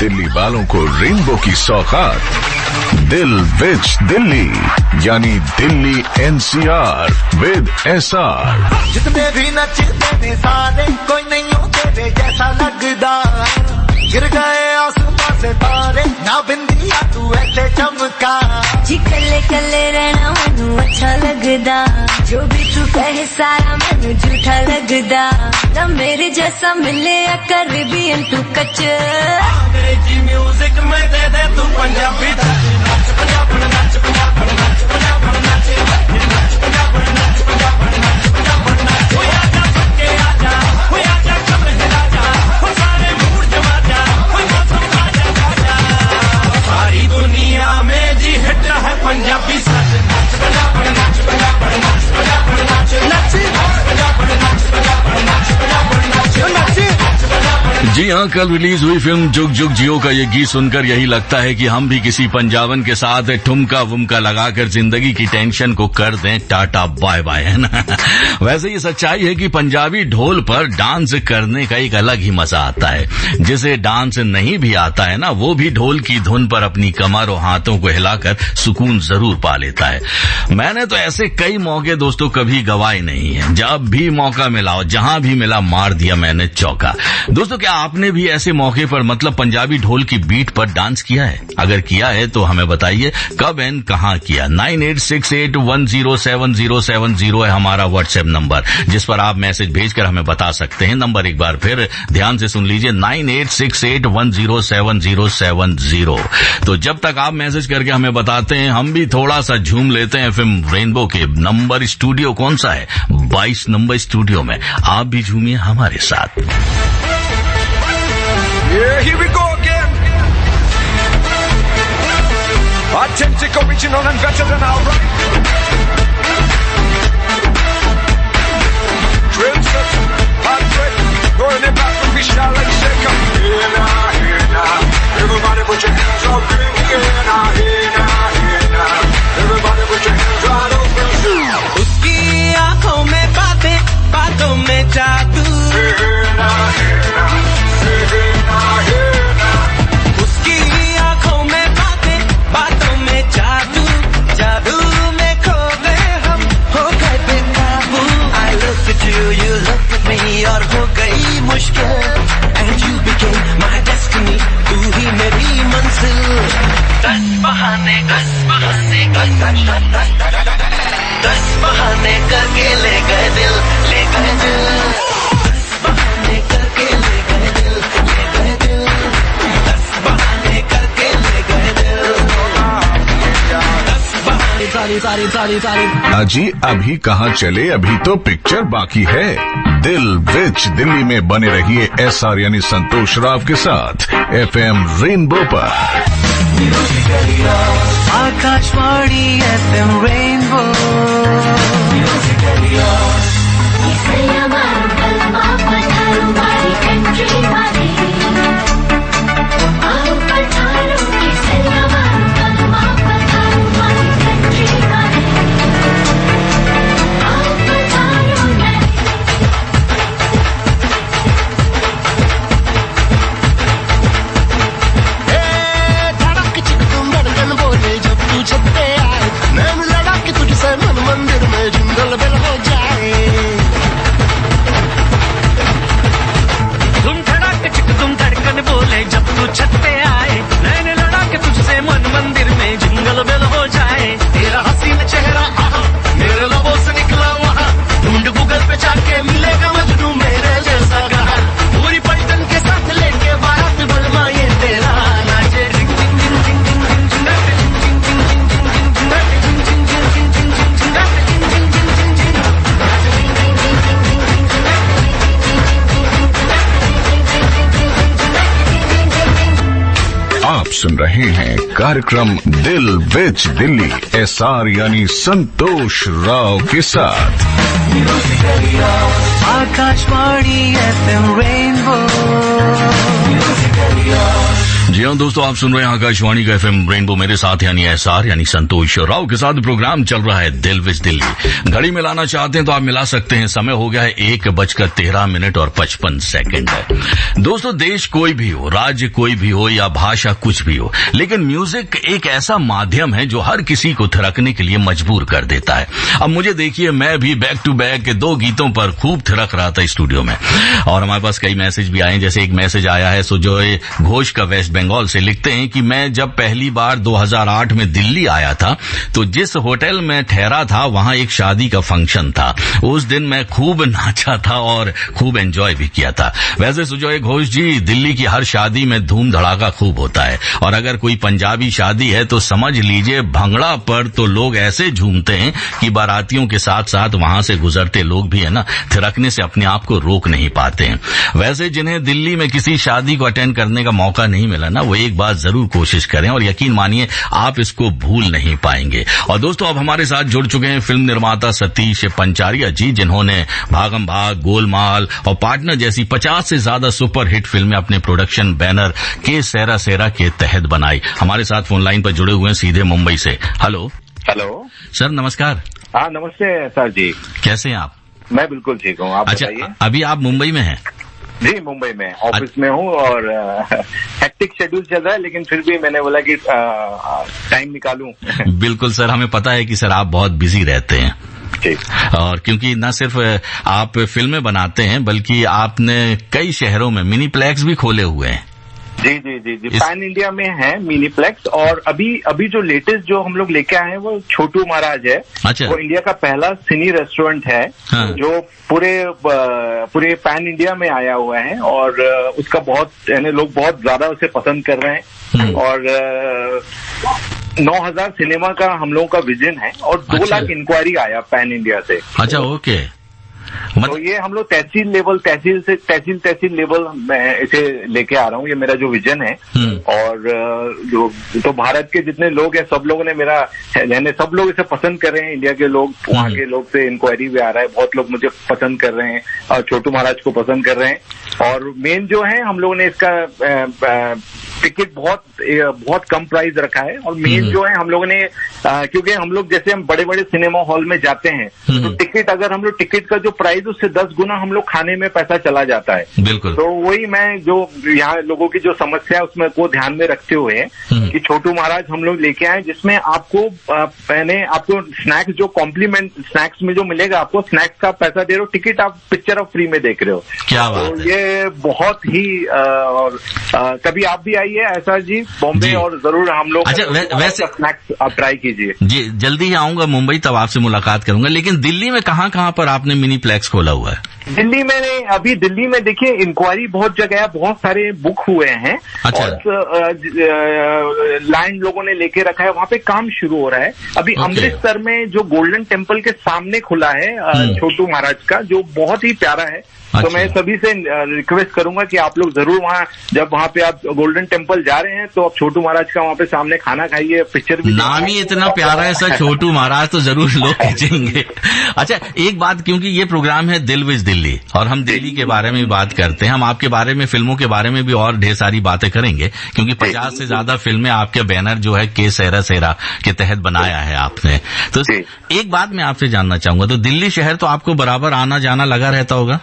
दिल्ली वालों को रेनबो की सौगात दिल विच दिल्ली, यानी दिल्ली एनसीआर विद एसआर। जितने भी नचते थे सारे, कोई नहीं हो तेरे जैसा लगदा। गिर गए आसमां से तारे, ना बिंदिया तू ऐसे चमका। जी कल्ले कल्ले रहना मैनू अच्छा लगदा, जो भी तू कहे सारा मैनू झूठा लगदा। ना मेरे जैसा मिले कैरेबियन टू कच। अंग्रेजी म्यूजिक में दे दे तू पंजाबी नाच, पंजाब नाच, पंजाब नाच, पंजाब नाच, पंजाब नाच, पंजाब नाच, पंजाब नाच। हो आजा सबके आजा, हो आजा कब राजा, हो सारे मूड जमा जा, हो मौसम आजा आजा। सारी दुनिया में जी हिट है पंजाबी साज। नाच पंजाब नाच, पंजाब नाच, पंजाब नाच, नाच पंजाब नाच, पंजाब नाच, पंजाब नाच, नाच। जी हाँ, कल रिलीज हुई फिल्म जुग जुग जियो का ये गीत सुनकर यही लगता है कि हम भी किसी पंजाबन के साथ ठुमका वुमका लगाकर जिंदगी की टेंशन को कर दें टाटा बाय बाय, है ना। वैसे ये सच्चाई है कि पंजाबी ढोल पर डांस करने का एक अलग ही मजा आता है। जिसे डांस नहीं भी आता है ना, वो भी ढोल की धुन पर अपनी कमर और हाथों को हिलाकर सुकून जरूर पा लेता है। मैंने तो ऐसे कई मौके दोस्तों कभी गवाए नहीं है। जब भी मौका मिला, जहां भी मिला, मार दिया मैंने चौका। दोस्तों, क्या आपने भी ऐसे मौके पर मतलब पंजाबी ढोल की बीट पर डांस किया है? अगर किया है तो हमें बताइए कब एंड कहां किया। 9868107070 है हमारा व्हाट्सएप नंबर, जिस पर आप मैसेज भेजकर हमें बता सकते हैं। नंबर एक बार फिर ध्यान से सुन लीजिए, 9868107070। तो जब तक आप मैसेज करके हमें बताते हैं, हम भी थोड़ा सा झूम लेते हैं फिल्म रेनबो के। नंबर स्टूडियो कौन सा है? 22 नंबर स्टूडियो में। आप भी झूमिए हमारे साथ। Yeah, here we go again. Authentic, original and better than our right. Trendset, hot break, going it back from Vishal and Shaker. Here now, here now. Everybody put your hands up in the air now, here now, here now. Everybody put your hands right up in the air. उसकी आंखों में बातें, बातों में जादू। Here now, here now. उसकी आंखों में बातें, बातों में जादू, जादू में खो गए हम, हो गए बेकाबू। I look at you, you look at me, और हो गई मुश्किल। And you became my destiny, तू ही मेरी मंजिल। 10 बहाने, 10 बहाने, 10 बहाने करके ले गए दिल, ले गए दिल। 10 बहाने करके ले गए दिल, ले गए दिल। 10 बहाने करके ले गए दिल। 10 बहाने। अजी अभी कहाँ चले, अभी तो पिक्चर बाकी है। दिल विच दिल्ली में बने रहिए एसआर यानी संतोष राव के साथ FM रेनबो पर। Akashvani FM rainbow. मंदिर में जिंगल बेल हो जाए। तुम धड़क चिक तुम धड़कन बोले जब तू छत पे आए। नैन लड़ा के तुझसे मन मंदिर में जिंगल बेल हो जाए। तेरा हसीन चेहरा आहा, मेरे लबों से निकला वहाँ। ढूंढ गूगल पे जाके मिलेगा मजनू मेरे जैसा कहा। पूरी पलटन के साथ लेके बारात बलमा ये तेरा नाचे। Ring ring ring ring ring ring ring आप सुन रहे हैं कार्यक्रम दिल विच दिल्ली एसआर यानी संतोष राव के साथ। Akashvani FM rainbow. जी हाँ दोस्तों, आप सुन रहे हैं आकाशवाणी का FM रेनबो, मेरे साथ यानी SR यानी संतोष राव के साथ प्रोग्राम चल रहा है दिल विच दिल्ली। घड़ी मिलाना चाहते हैं तो आप मिला सकते हैं। समय हो गया है 1:13:55 है। दोस्तों, देश कोई भी हो, राज्य कोई भी हो या भाषा कुछ भी हो, लेकिन म्यूजिक एक ऐसा माध्यम है जो हर किसी को थिरकने के लिए मजबूर कर देता है। अब मुझे देखिए, मैं भी बैक टू बैक 2 गीतों पर खूब थिरक रहा था स्टूडियो में, और हमारे पास कई मैसेज भी आए। जैसे एक मैसेज आया है सुजॉय घोष का, वेस्ट बंगाल से, लिखते हैं कि मैं जब पहली बार 2008 में दिल्ली आया था तो जिस होटल में ठहरा था वहां एक शादी का फंक्शन था। उस दिन मैं खूब नाचा था और खूब एंजॉय भी किया था। वैसे सुजॉय घोष जी, दिल्ली की हर शादी में धूम धड़ाका खूब होता है, और अगर कोई पंजाबी शादी है तो समझ लीजिए भंगड़ा पर तो लोग ऐसे झूमते हैं कि बारातियों के साथ साथ वहां से गुजरते लोग भी है ना, थिरकने से अपने आप को रोक नहीं पाते हैं। वैसे जिन्हें दिल्ली में किसी शादी को अटेंड करने का मौका नहीं मिला ना, वो एक बात जरूर कोशिश करें, और यकीन मानिए आप इसको भूल नहीं पाएंगे। और दोस्तों, अब हमारे साथ जुड़ चुके हैं फिल्म निर्माता सतीश पंचारिया जी, जिन्होंने भागम भाग, गोलमाल और पार्टनर जैसी 50 से ज्यादा सुपर हिट फिल्में अपने प्रोडक्शन बैनर के सेरा सेरा के तहत बनाई। हमारे साथ फोन लाइन पर जुड़े हुए हैं सीधे मुंबई से। हेलो सर, नमस्कार। हाँ नमस्ते सर जी, कैसे हैं आप? मैं बिल्कुल ठीक हूँ, आप अच्छा, बताइए। अभी आप मुंबई में हैं? जी, मुंबई में ऑफिस में हूँ, और हेक्टिक शेड्यूल चल रहा है, लेकिन फिर भी मैंने बोला कि टाइम निकालूं। बिल्कुल सर, हमें पता है कि सर आप बहुत बिजी रहते हैं, और क्योंकि न सिर्फ आप फिल्में बनाते हैं बल्कि आपने कई शहरों में मिनीप्लेक्स भी खोले हुए हैं। जी जी जी जी, पैन इंडिया में है मिनीप्लेक्स, और अभी जो लेटेस्ट जो हम लोग लेके आए हैं वो छोटू महाराज है। अच्छा। वो इंडिया का पहला सिनी रेस्टोरेंट है। हाँ। जो पूरे पैन इंडिया में आया हुआ है, और उसका बहुत यानी लोग बहुत ज्यादा उसे पसंद कर रहे हैं, और 9,000 सिनेमा का हम लोगों का विजन है, और 2 लाख इंक्वायरी आया पैन इंडिया से। अच्छा, ओके। तो ये हम लोग तहसील लेवल मैं इसे लेके आ रहा हूँ, ये मेरा जो विजन है। और जो तो भारत के जितने लोग हैं सब लोगों ने सब लोग इसे पसंद कर रहे हैं। इंडिया के लोग, वहाँ के लोग से इंक्वायरी भी आ रहा है, बहुत लोग मुझे पसंद कर रहे हैं और छोटू महाराज को पसंद कर रहे हैं। और मेन जो है, हम लोगों ने इसका टिकट बहुत कम प्राइस रखा है, और मेन जो है हम लोगों ने क्योंकि हम लोग जैसे हम बड़े बड़े सिनेमा हॉल में जाते हैं तो टिकट, अगर हम लोग टिकट का जो प्राइस उससे 10 गुना हम लोग खाने में पैसा चला जाता है। बिल्कुल। तो वही मैं जो यहाँ लोगों की जो समस्या है उसमें को ध्यान में रखते हुए कि छोटू महाराज हम लोग लेके आए, जिसमें आपको आपको स्नैक्स जो कॉम्प्लीमेंट स्नैक्स में जो मिलेगा, आपको स्नैक्स का पैसा दे रहे हो, टिकट आप पिक्चर आप फ्री में देख रहे हो। क्या बात है। ये बहुत ही और कभी आप भी आइए ऐसा जी बॉम्बे, और जरूर हम लोग। अच्छा, वैसे स्नैक्स आप ट्राई कीजिए। जी, जल्दी ही आऊंगा मुंबई, तब आपसे मुलाकात करूंगा। लेकिन दिल्ली में कहाँ पर आपने मिनीप्लेक्स खोला हुआ है? दिल्ली में देखिए इंक्वायरी बहुत जगह है, बहुत सारे बुक हुए हैं। अच्छा। और लैंड लोगों ने लेके रखा है, वहाँ पे काम शुरू हो रहा है अभी। अमृतसर में जो गोल्डन टेम्पल के सामने खुला है छोटू महाराज का, जो बहुत ही प्यारा है। तो मैं सभी से रिक्वेस्ट करूंगा कि आप लोग जरूर वहाँ पे आप गोल्डन टेम्पल जा रहे हैं तो आप छोटू महाराज का वहाँ पे सामने खाना खाइए, पिक्चर भी। नाम ही इतना प्यारा है सर, छोटू महाराज, तो जरूर लोग खींचेंगे। अच्छा, एक बात, क्योंकि ये प्रोग्राम है दिल विच दिल्ली, और हम दिल्ली के बारे में भी बात करते हैं, हम आपके बारे में, फिल्मों के बारे में भी और ढेर सारी बातें करेंगे, क्योंकि 50 से ज्यादा फिल्में आपके बैनर जो है के सेरा सेरा के तहत बनाया है आपने। तो एक बात मैं आपसे जानना चाहूंगा, तो दिल्ली शहर तो आपको बराबर आना जाना लगा रहता होगा?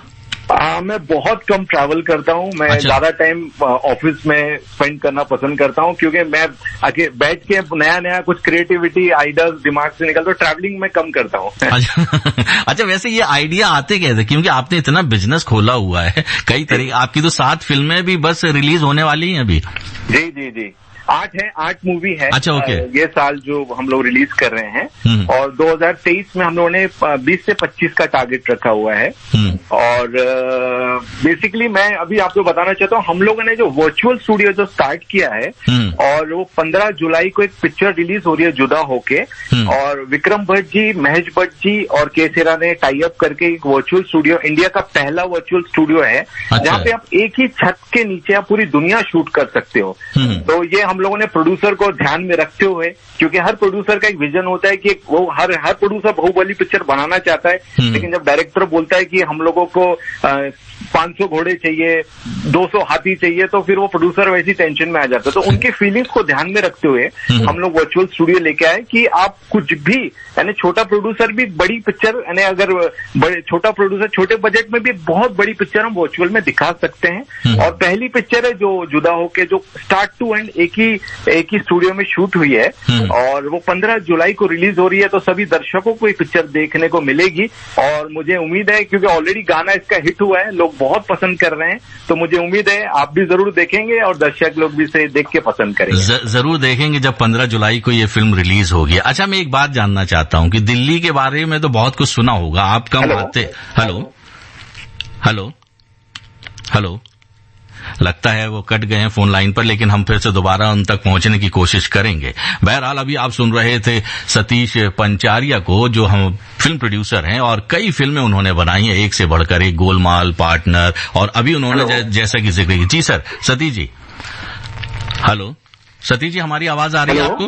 मैं बहुत कम ट्रैवल करता हूँ। मैं ज्यादा टाइम ऑफिस में स्पेंड करना पसंद करता हूँ, क्योंकि मैं आगे बैठ के नया कुछ क्रिएटिविटी आइडियाज दिमाग से निकलता हूँ। ट्रैवलिंग में कम करता हूँ। अच्छा, वैसे ये आइडिया आते कैसे? क्योंकि आपने इतना बिजनेस खोला हुआ है, कई तरीके, आपकी तो 7 फिल्में भी बस रिलीज होने वाली हैं अभी। जी जी जी, 8 मूवी है। अच्छा, ओके। ये साल जो हम लोग रिलीज कर रहे हैं, और 2023 में हम लोगों ने 20 से 25 का टारगेट रखा हुआ है। और बेसिकली मैं अभी आपको बताना चाहता हूँ, हम लोगों ने जो वर्चुअल स्टूडियो जो स्टार्ट किया है, और वो 15 जुलाई को एक पिक्चर रिलीज हो रही है जुदा होके, और विक्रम भट्ट जी, महेश भट्ट जी और के सेरा ने टाई अप करके एक वर्चुअल स्टूडियो, इंडिया का पहला वर्चुअल स्टूडियो है। जहाँ पे आप एक ही छत के नीचे आप पूरी दुनिया शूट कर सकते हो। तो ये हम हम लोगों ने प्रोड्यूसर को ध्यान में रखते हुए, क्योंकि हर प्रोड्यूसर का एक विजन होता है कि वो हर प्रोड्यूसर बाहुबली पिक्चर बनाना चाहता है, लेकिन जब डायरेक्टर बोलता है कि हम लोगों को 500 घोड़े चाहिए, 200 हाथी चाहिए, तो फिर वो प्रोड्यूसर वैसी टेंशन में आ जाता है। तो उनके फीलिंग्स को ध्यान में रखते हुए हम लोग वर्चुअल स्टूडियो लेके आए कि आप कुछ भी, यानी छोटा प्रोड्यूसर भी बड़ी पिक्चर, यानी अगर बड़े छोटा प्रोड्यूसर छोटे बजट में भी बहुत बड़ी पिक्चर हम वर्चुअल में दिखा सकते हैं। और पहली पिक्चर है जो जुदा होके, जो स्टार्ट टू एंड एक ही स्टूडियो में शूट हुई है, और वो 15 जुलाई को रिलीज हो रही है। तो सभी दर्शकों को ये पिक्चर देखने को मिलेगी, और मुझे उम्मीद है, क्योंकि ऑलरेडी गाना इसका हिट हुआ है, लोग बहुत पसंद कर रहे हैं, तो मुझे उम्मीद है आप भी जरूर देखेंगे और दर्शक लोग भी इसे देख के पसंद करेंगे। जरूर देखेंगे जब 15 जुलाई को ये फिल्म रिलीज होगी। अच्छा, मैं एक बात जानना चाहता हूँ कि दिल्ली के बारे में तो बहुत कुछ सुना होगा, आप कम आते। हेलो हेलो हेलो, लगता है वो कट गए हैं फोन लाइन पर, लेकिन हम फिर से दोबारा उन तक पहुंचने की कोशिश करेंगे। बहरहाल, अभी आप सुन रहे थे सतीश पंचारिया को, जो हम फिल्म प्रोड्यूसर हैं और कई फिल्में उन्होंने बनाई हैं, एक से बढ़कर एक, गोलमाल, पार्टनर, और अभी उन्होंने जैसा कि जिक्र किया। जी सर, सतीश जी। हेलो सतीश जी, हमारी आवाज आ रही है आपको?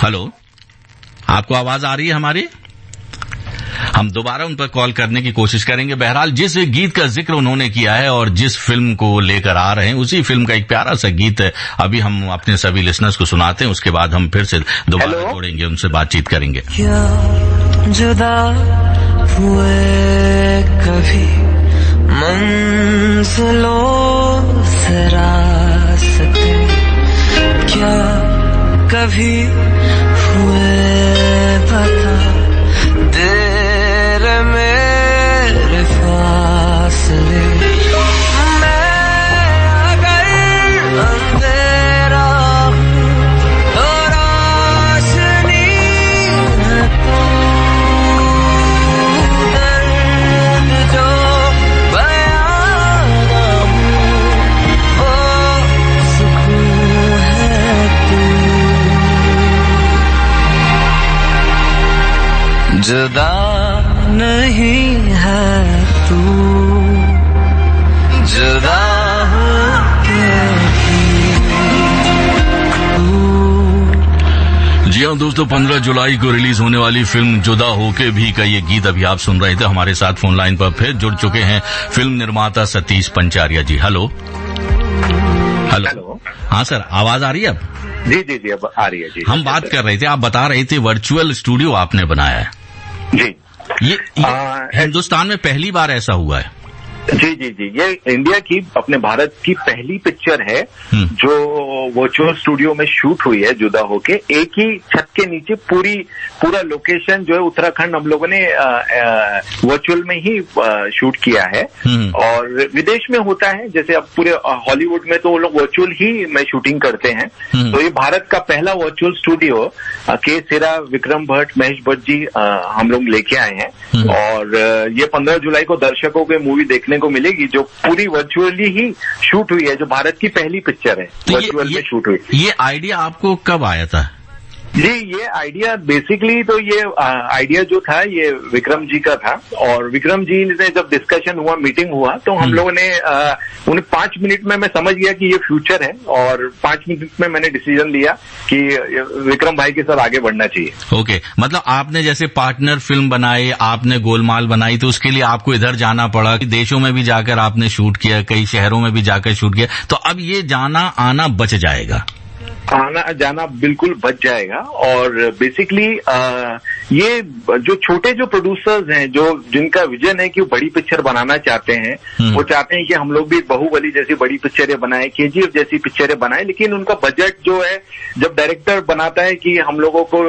हेलो, आपको आवाज आ रही है हमारी? हम दोबारा उन पर कॉल करने की कोशिश करेंगे। बहरहाल, जिस गीत का जिक्र उन्होंने किया है और जिस फिल्म को लेकर आ रहे हैं, उसी फिल्म का एक प्यारा सा गीत अभी हम अपने सभी लिसनर्स को सुनाते हैं, उसके बाद हम फिर से दोबारा जोड़ेंगे, उनसे बातचीत करेंगे। क्या जुदा हुए कभी मंजिलों से रास्ते, क्या कभी हुए पता तेरे मेरे फासले, मैं अगर अंधेरा तो रोशनी है तू, दर्द जो बयां ना हो वो सुकून है तू, जुदा नहीं है तू, जुदा जी हाँ दोस्तों, 15 जुलाई को रिलीज होने वाली फिल्म जुदा होके भी का ये गीत अभी आप सुन रहे थे। हमारे साथ फोन लाइन पर फिर जुड़ चुके हैं फिल्म निर्माता सतीश पंचारिया जी। हेलो हेलो, हाँ सर, आवाज आ रही है अब? जी जी जी, अब आ रही है जी। हम बात कर रहे थे, आप बता रहे थे वर्चुअल स्टूडियो आपने बनाया है। जी, ये हिंदुस्तान में पहली बार ऐसा हुआ है? जी जी जी, ये इंडिया की, अपने भारत की पहली पिक्चर है जो वर्चुअल स्टूडियो में शूट हुई है, जुदा होके। एक ही छत के नीचे पूरा लोकेशन जो है उत्तराखंड हम लोगों ने वर्चुअल में ही शूट किया है। और विदेश में होता है, जैसे अब पूरे हॉलीवुड में तो वो लोग वर्चुअल ही में शूटिंग करते हैं। तो ये भारत का पहला वर्चुअल स्टूडियो के सिरा, विक्रम भट्ट, महेश भट्ट जी हम लोग लेके आए हैं। और ये 15 जुलाई को दर्शकों को मूवी देखने को मिलेगी, जो पूरी वर्चुअली ही शूट हुई है, जो भारत की पहली पिक्चर है वर्चुअल में शूट हुई। ये आइडिया आपको कब आया था? जी, ये आइडिया बेसिकली तो ये आइडिया जो था ये विक्रम जी का था। और विक्रम जी ने जब डिस्कशन हुआ, मीटिंग हुआ, तो हम लोगों ने उन्हें 5 मिनट में मैं समझ गया कि ये फ्यूचर है, और 5 मिनट में मैंने डिसीजन लिया कि विक्रम भाई के साथ आगे बढ़ना चाहिए। ओके, मतलब आपने जैसे पार्टनर फिल्म बनाई, आपने गोलमाल बनाई, तो उसके लिए आपको इधर जाना पड़ा, देशों में भी जाकर आपने शूट किया, कई शहरों में भी जाकर शूट किया, तो अब ये जाना आना बच जाएगा? आना जाना बिल्कुल बच जाएगा। और बेसिकली ये जो छोटे जो प्रोड्यूसर्स हैं, जो जिनका विजन है कि वो बड़ी पिक्चर बनाना चाहते हैं, वो चाहते हैं कि हम लोग भी बाहुबली जैसी बड़ी पिक्चरें बनाएं, KGF जैसी पिक्चरें बनाएं, लेकिन उनका बजट जो है, जब डायरेक्टर बनाता है कि हम लोगों को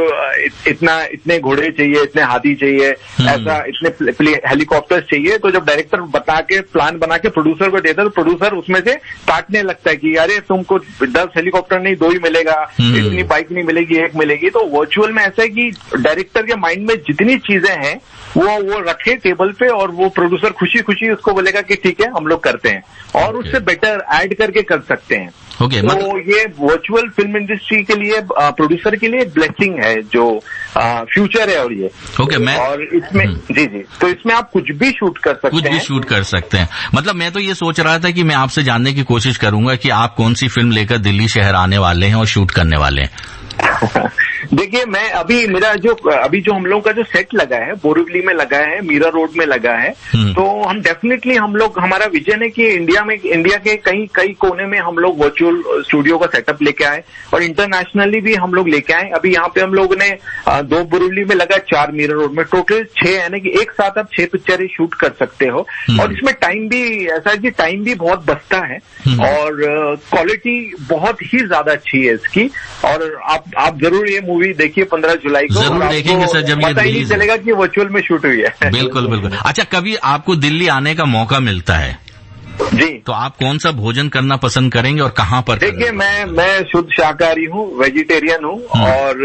इतने घोड़े चाहिए, इतने हाथी चाहिए, ऐसा इतने हेलीकॉप्टर्स चाहिए, तो जब डायरेक्टर प्लान बना के प्रोड्यूसर को देता है, तो प्रोड्यूसर उसमें से काटने लगता है कि अरे तुमको 10 हेलीकॉप्टर नहीं, 2 ही मिलेगा, इतनी बाइक नहीं मिलेगी, 1 मिलेगी। तो वर्चुअल में ऐसा है कि डायरेक्टर के माइंड में जितनी चीजें हैं वो रखे टेबल पे, और वो प्रोड्यूसर खुशी खुशी उसको बोलेगा कि ठीक है हम लोग करते हैं, और उससे बेटर ऐड करके कर सकते हैं। ओके, तो ये वर्चुअल फिल्म इंडस्ट्री के लिए, प्रोड्यूसर के लिए ब्लेसिंग है, जो फ्यूचर है। और ये और इसमें जी, तो इसमें आप कुछ भी शूट कर सकते हैं। मतलब मैं तो ये सोच रहा था कि मैं आपसे जानने की कोशिश करूंगा कि आप कौन सी फिल्म लेकर दिल्ली शहर आने वाले हैं और शूट करने वाले हैं। देखिए, मैं अभी जो हम लोग का जो सेट लगा है, बोरीवली में लगा है, मीरा रोड में लगा है, तो हम डेफिनेटली हमारा विजन है कि इंडिया के कई कोने में हम लोग वर्चुअल स्टूडियो का सेटअप लेके आए और इंटरनेशनली भी हम लोग लेके आए। अभी यहाँ पे हम लोग ने 2 बोरीवली में लगा, 4 मीरा रोड में, टोटल 6 है ना, कि एक साथ आप 6 पिक्चरें शूट कर सकते हो। और इसमें टाइम भी ऐसा है कि टाइम भी बहुत बचता है और क्वालिटी बहुत ही ज्यादा अच्छी है इसकी। और आप जरूर ये मूवी देखिए 15 जुलाई को, जरूर देखेंगे सर, जब ये पता ही नहीं चलेगा कि वर्चुअल में शूट हुई है। बिल्कुल। अच्छा, कभी आपको दिल्ली आने का मौका मिलता है जी, तो आप कौन सा भोजन करना पसंद करेंगे और कहाँ पर? देखिए, मैं शुद्ध शाकाहारी हूँ, वेजिटेरियन हूँ, और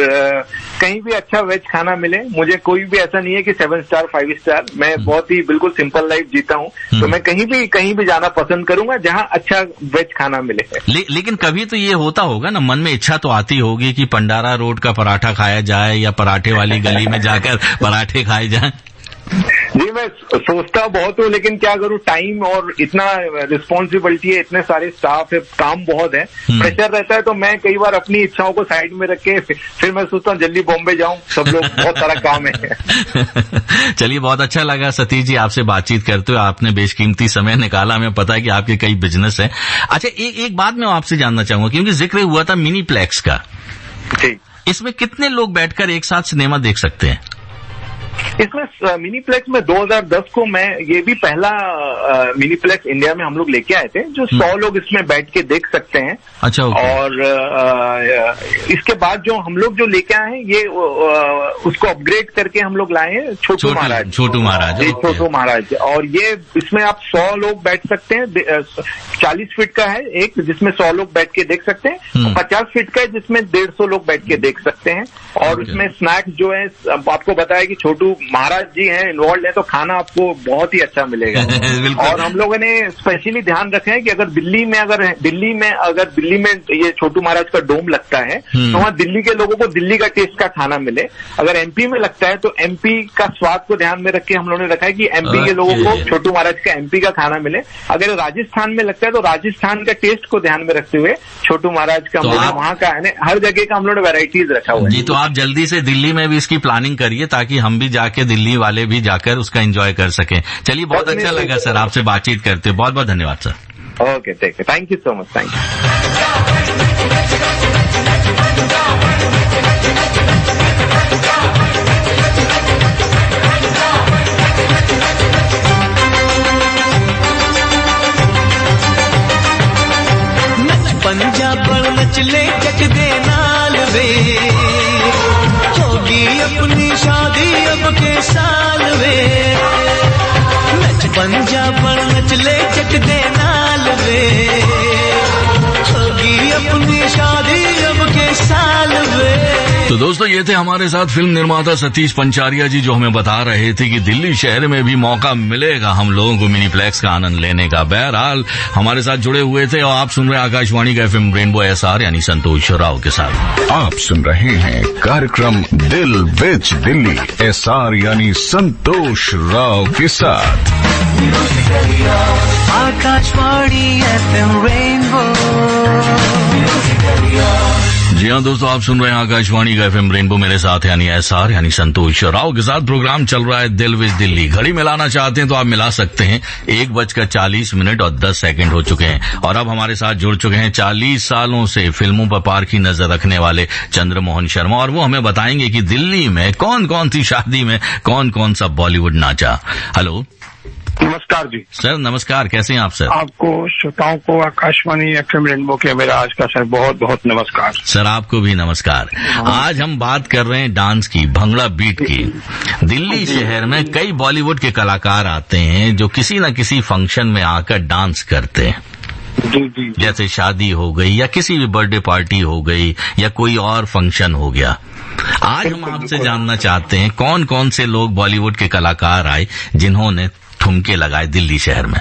कहीं भी अच्छा वेज खाना मिले, मुझे कोई भी ऐसा नहीं है कि 7 स्टार 5 स्टार, मैं बहुत ही बिल्कुल सिंपल लाइफ जीता हूँ। तो मैं कहीं भी जाना पसंद करूंगा जहाँ अच्छा वेज खाना मिले। लेकिन कभी तो ये होता होगा ना, मन में इच्छा तो आती होगी कि पंडारा रोड का पराठा खाया जाए या पराठे वाली गली में जाकर पराठे खाए जाए। जी, मैं सोचता बहुत हूँ, लेकिन क्या करूँ, टाइम और इतना रिस्पॉन्सिबिलिटी है, इतने सारे स्टाफ है, काम बहुत है, प्रेशर रहता है, तो मैं कई बार अपनी इच्छाओं को साइड में रख के फिर मैं सोचता हूँ जल्दी बॉम्बे जाऊँ, सब लोग बहुत सारा काम है। चलिए, बहुत अच्छा लगा सतीश जी आपसे बातचीत करते हुए, आपने बेशकीमती समय निकाला, हमें पता है कि आपके कई बिजनेस है। अच्छा, एक बात मैं आपसे जानना चाहूंगा, क्योंकि जिक्र हुआ था मिनीप्लेक्स का, इसमें कितने लोग बैठकर एक साथ सिनेमा देख सकते हैं? इसमें मिनीप्लेक्स में 2010 को ये भी पहला मिनीप्लेक्स इंडिया में हम लोग लेके आए थे, जो 100 लोग इसमें बैठ के देख सकते हैं। अच्छा, और इसके बाद जो हम लोग जो लेके आए हैं, ये उसको अपग्रेड करके हम लोग लाए हैं छोटू महाराज। और ये इसमें आप 100 लोग बैठ सकते हैं, 40 फीट का है एक, जिसमें 100 लोग बैठ के देख सकते हैं, 50 फीट का है जिसमें 150 लोग बैठ के देख सकते हैं। और उसमें स्नैक्स जो है, आपको बताया कि छोटू महाराज जी हैं इन्वॉल्व है, तो खाना आपको बहुत ही अच्छा मिलेगा। और हम लोगों ने स्पेशली ध्यान रखा है कि अगर दिल्ली में ये छोटू महाराज का डोम लगता है, तो वहाँ दिल्ली के लोगों को दिल्ली का टेस्ट का खाना मिले। अगर एमपी में लगता है तो एमपी का स्वाद को ध्यान में रख के हम लोगों ने रखा है कि एमपी के लोगों को छोटू महाराज का एमपी का खाना मिले। अगर राजस्थान में लगता है तो राजस्थान का टेस्ट को ध्यान में रखते हुए छोटू महाराज का, वहाँ का हर जगह का हम लोगों ने वेराइटीज रखा हुआ है। जी, तो आप जल्दी से दिल्ली में भी इसकी प्लानिंग करिए, ताकि हम भी जाके, दिल्ली वाले भी जाकर उसका एंजॉय कर सकें। चलिए, बहुत अच्छा लगा सर आपसे बातचीत करते, बहुत बहुत धन्यवाद sir. Okay, thank you so much, thank you. Punjab नचले चक दे नाल वे, होगी अपनी शादी अब के साल वे। नच पंजाब नचले चक दे नाल वे, होगी अपनी शादी अब के साल वे। तो दोस्तों, ये थे हमारे साथ फिल्म निर्माता सतीश पंचारिया जी, जो हमें बता रहे थे कि दिल्ली शहर में भी मौका मिलेगा हम लोगों को मिनीप्लेक्स का आनंद लेने का। बहरहाल हमारे साथ जुड़े हुए थे, और आप सुन रहे हैं आकाशवाणी का FM रेनबो SR यानी संतोष राव के साथ। आप सुन रहे हैं कार्यक्रम दिल विच दिल्ली SR यानी संतोष राव के साथ। Akashvani FM rainbow. जी हाँ दोस्तों, आप सुन रहे हैं आकाशवाणी का FM रेनबो, मेरे साथ यानी SR यानी संतोष राव के साथ। प्रोग्राम चल रहा है दिल विच दिल्ली। घड़ी मिलाना चाहते हैं तो आप मिला सकते हैं, 1:40 और 10 सेकंड हो चुके हैं। और अब हमारे साथ जुड़ चुके हैं 40 सालों से फिल्मों पर पार की नजर रखने वाले चंद्रमोहन शर्मा, और वो हमें बताएंगे कि दिल्ली में कौन कौन सी शादी में कौन कौन सा बॉलीवुड नाचा। हेलो, नमस्कार जी सर। नमस्कार, कैसे हैं आप सर? आपको, श्रोताओं को आकाशवाणी FM रेनबो के मेरा आज का सर बहुत बहुत नमस्कार। सर आपको भी नमस्कार। आज हम बात कर रहे हैं डांस की, भंगड़ा बीट की। दिल्ली शहर में कई बॉलीवुड के कलाकार आते हैं जो किसी न किसी फंक्शन में आकर डांस करते हैं। जी। जैसे शादी हो गई या किसी भी बर्थडे पार्टी हो गई या कोई और फंक्शन हो गया। आज हम आपसे जानना चाहते हैं कौन कौन से लोग बॉलीवुड के कलाकार आए जिन्होंने ठुमके लगाए दिल्ली शहर में।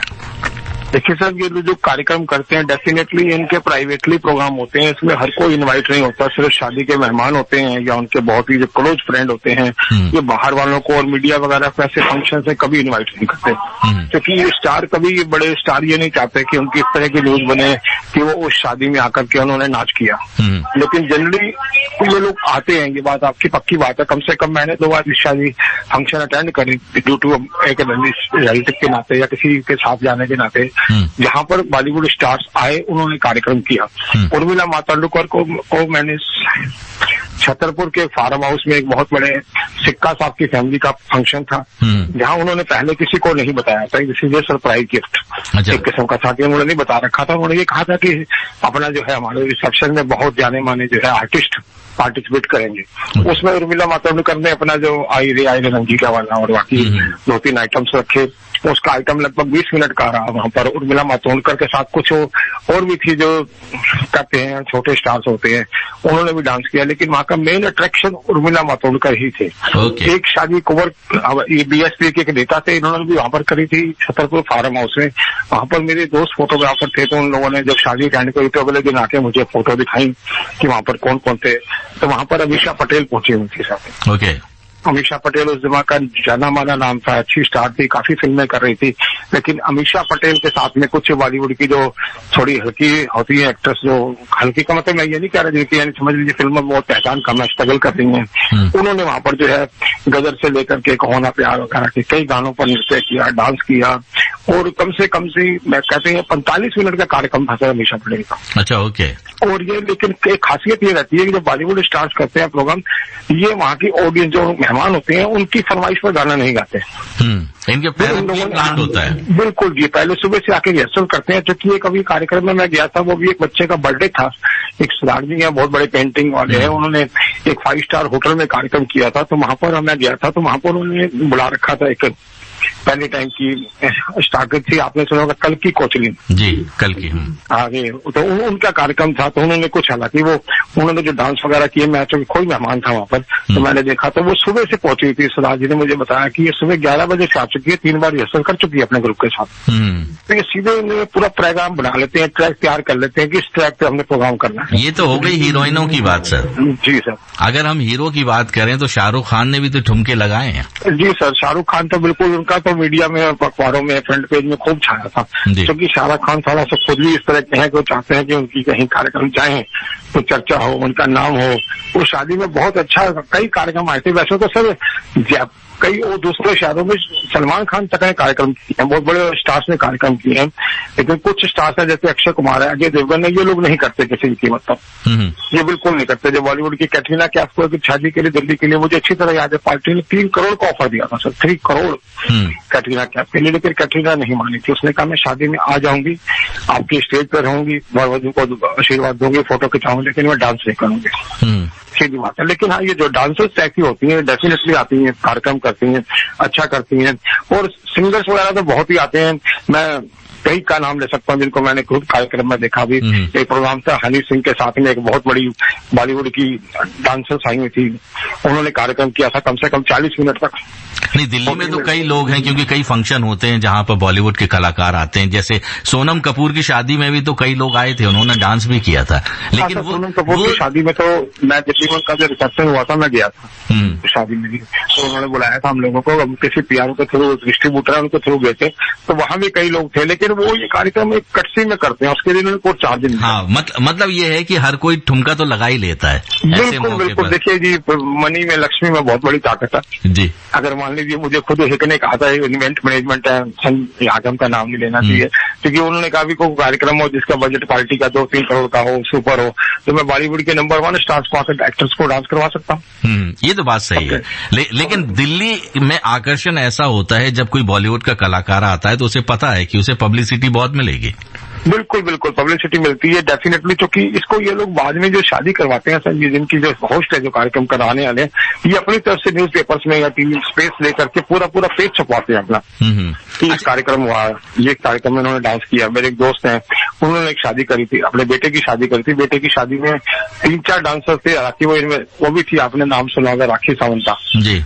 देखिए सर, ये जो कार्यक्रम करते हैं डेफिनेटली इनके प्राइवेटली प्रोग्राम होते हैं, इसमें हर कोई इनवाइट नहीं होता, सिर्फ शादी के मेहमान होते हैं या उनके बहुत ही जो क्लोज फ्रेंड होते हैं, ये बाहर वालों को और मीडिया वगैरह को ऐसे फंक्शन से कभी इनवाइट नहीं करते, क्योंकि स्टार कभी बड़े स्टार ये नहीं चाहते कि उनकी इस तरह की न्यूज बने कि वो उस शादी में आकर के उन्होंने नाच किया। लेकिन जनरली ये लोग आते हैं, ये बात आपकी पक्की बात है। कम से कम मैंने 2 बार शादी फंक्शन अटेंड करी ड्यू टू एक रिलेटिव के नाते या किसी के साथ जाने के नाते, जहां पर बॉलीवुड स्टार्स आए, उन्होंने कार्यक्रम किया। उर्मिला मातोंडकर को मैंने छतरपुर के फार्म हाउस में एक बहुत बड़े सिक्का साहब की फैमिली का फंक्शन था, जहां उन्होंने पहले किसी को नहीं बताया था, इसीलिए सरप्राइज गिफ्ट एक किस्म का था कि उन्होंने नहीं बता रखा था। उन्होंने ये कहा था कि अपना जो है हमारे रिसेप्शन में बहुत जाने माने जो है आर्टिस्ट पार्टिसिपेट करेंगे। उसमें उर्मिला मातोंडकर ने अपना जो आई रे रंगीला वाला और बाकी 2-3 आइटम्स रखे। उसका आइटम लगभग 20 मिनट का रहा वहां पर। उर्मिला मातोंडकर के साथ कुछ और भी थी जो कहते हैं छोटे स्टार्स होते हैं, उन्होंने भी डांस किया, लेकिन वहां का मेन अट्रैक्शन उर्मिला मातोंडकर ही थे। एक शादी कुंवर बीएसपी के नेता थे, इन्होंने भी वहां पर करी थी छतरपुर फार्म हाउस में। वहां पर मेरे दोस्त फोटोग्राफर थे, तो उन लोगों ने जब शादी अटेंड करी तो अगले दिन आके मुझे फोटो दिखाई कि वहां पर कौन कौन थे। तो वहां पर अमीषा पटेल पहुंची उनके साथ। अमीषा पटेल उस जमा का जाना माना नाम था, अच्छी स्टार थी, काफी फिल्में कर रही थी, लेकिन अमीषा पटेल के साथ में कुछ बॉलीवुड की जो थोड़ी हल्की होती है एक्ट्रेस, जो हल्की का मतलब मैं ये नहीं कह रहा जिनकी यानी समझ लीजिए फिल्म में बहुत पहचान कम है, स्ट्रगल कर रही है, उन्होंने वहां पर जो है गदर से लेकर के कहोना प्यार वगैरह के कई गानों पर नृत्य किया, डांस किया, और कम से मैं कहते हैं 45 मिनट का कार्यक्रम था सर अमीषा पटेल का। अच्छा, ओके। और ये लेकिन एक खासियत ये रहती है कि जब बॉलीवुड स्टार्स करते हैं प्रोग्राम, ये वहाँ की ऑडियंस जो मेहमान होते हैं उनकी फरमाइश पर गाना नहीं गाते। इनके प्लान होता है। बिल्कुल जी, पहले सुबह से आके रिहर्सल करते हैं। क्योंकि एक अभी कार्यक्रम में मैं गया था, वो भी एक बच्चे का बर्थडे था, एक सरदार जी हैं बहुत बड़े पेंटिंग वाले हैं, उन्होंने एक 5 स्टार होटल में कार्यक्रम किया था। तो वहां पर मैं गया था, तो वहां पर उन्होंने बुला रखा था एक पहले टाइम की स्टार्ट थी, आपने सुना होगा कल की कोचलिन जी, कल की आगे, तो उनका कार्यक्रम था। तो उन्होंने कुछ हालांकि उन्होंने जो डांस वगैरह किए, मैं चूंकि कोई मेहमान था वहां पर, तो मैंने देखा तो वो सुबह से पहुंची थी। सरदार जी ने मुझे बताया कि ये सुबह 11 बजे से आ चुकी है, 3 बार रिहर्सल कर चुकी है अपने ग्रुप के साथ। तो ये सीधे पूरा प्रोग्राम बना लेते हैं, ट्रैक तैयार कर लेते हैं कि इस ट्रैक पे हमने प्रोग्राम करना है। ये तो हो गई हीरोइनों की बात सर। जी सर। अगर हम हीरो की बात करें तो शाहरुख खान ने भी तो ठुमके लगाए हैं। जी सर, शाहरुख खान तो बिल्कुल, उनका तो मीडिया में अखबारों में फ्रंट पेज में खूब छाया था, क्योंकि शाहरुख खान थोड़ा सा खुद भी इस तरह के हैं कि वो चाहते हैं कि उनकी कहीं कार्यक्रम जाए तो चर्चा हो, उनका नाम हो। उस शादी में बहुत अच्छा कई कार्यक्रम आए थे। वैसे तो सर कई और दूसरे शहरों में सलमान खान तक ने कार्यक्रम किए हैं, बहुत बड़े स्टार्स ने कार्यक्रम किए हैं, लेकिन कुछ स्टार्स हैं जैसे अक्षय कुमार है, अजय देवगन है, ये लोग नहीं करते किसी की कीमत पर, ये बिल्कुल नहीं करते। जब बॉलीवुड की कैटरीना कैफ को शादी के लिए दिल्ली के लिए मुझे अच्छी तरह याद है, पार्टी ने 3 करोड़ का ऑफर दिया था सर, 3 करोड़ कैटरीना कैफ के लिए, लेकिन कैटरीना नहीं मानी थी। उसने कहा मैं शादी में आ जाऊंगी, आपकी स्टेज पर रहूंगी, वधू को आशीर्वाद दूंगी, फोटो खिंचाऊंगी, लेकिन मैं डांस नहीं करूंगी। सीधी बात है। लेकिन हाँ, ये जो डांसर्स ऐसी होती हैं डेफिनेटली आती हैं, कार्यक्रम करती हैं, अच्छा करती हैं, और सिंगर्स वगैरह तो बहुत ही आते हैं। मैं कई का नाम ले सकता हूँ जिनको मैंने खुद कार्यक्रम में देखा भी। एक प्रोग्राम था हनी सिंह के साथ में, एक बहुत बड़ी बॉलीवुड की डांसर्स आई हुई थी, उन्होंने कार्यक्रम किया था कम से कम 40 मिनट तक। नहीं, दिल्ली में तो कई लोग हैं, क्योंकि कई फंक्शन होते हैं जहां पर बॉलीवुड के कलाकार आते हैं। जैसे सोनम कपूर की शादी में भी तो कई लोग आए थे, उन्होंने डांस भी किया था। लेकिन सोनम कपूर की शादी में तो मैं दिल्ली में, उनका जो रिसेप्शन हुआ था मैं गया था शादी में भी, तो उन्होंने बुलाया था हम लोगों को, हम किसी पीआर के थ्रू, डिस्ट्रीब्यूटर उनके थ्रू गए थे, तो वहां भी कई लोग थे। लेकिन वो ये कार्यक्रम एक कटसी में करते हैं, उसके लिए उनको चार्ज नहीं। हाँ, मतलब ये है कि हर कोई ठुमका तो लगा ही लेता है। बिल्कुल बिल्कुल। देखिए जी, मनी में लक्ष्मी में बहुत बड़ी ताकत है जी। अगर मान लीजिए मुझे खुद हिक ने कहा था, इवेंट मैनेजमेंट है, आगम का नाम नहीं लेना चाहिए, क्योंकि उन्होंने कहा भी कोई कार्यक्रम हो जिसका बजट पार्टी का 2-3 करोड़ का हो, सुपर हो, तो मैं बॉलीवुड के नंबर 1 स्टार्स को आकर एक्टर्स को डांस करवा सकता हूँ। ये तो बात सही है। लेकिन दिल्ली में आकर्षण ऐसा होता है, जब कोई बॉलीवुड का कलाकार आता है तो उसे पता है कि उसे पब्लिसिटी बहुत मिलेगी। बिल्कुल बिल्कुल, पब्लिसिटी मिलती है डेफिनेटली, क्योंकि इसको ये लोग बाद में जो शादी करवाते हैं सर, ये जिनकी जो होस्ट है, जो कार्यक्रम कराने वाले, ये अपनी तरफ से न्यूज़पेपर्स में या टीवी स्पेस लेकर के पूरा पेज छपवाते हैं अपना कि इस कार्यक्रम हुआ, ये कार्यक्रम में उन्होंने डांस किया। मेरे एक दोस्त हैं, उन्होंने एक शादी करी थी, अपने बेटे की शादी करी थी, बेटे की शादी में 3-4 डांसर थे, राखी वो भी थी, आपने नाम सुना होगा राखी सावंता जी।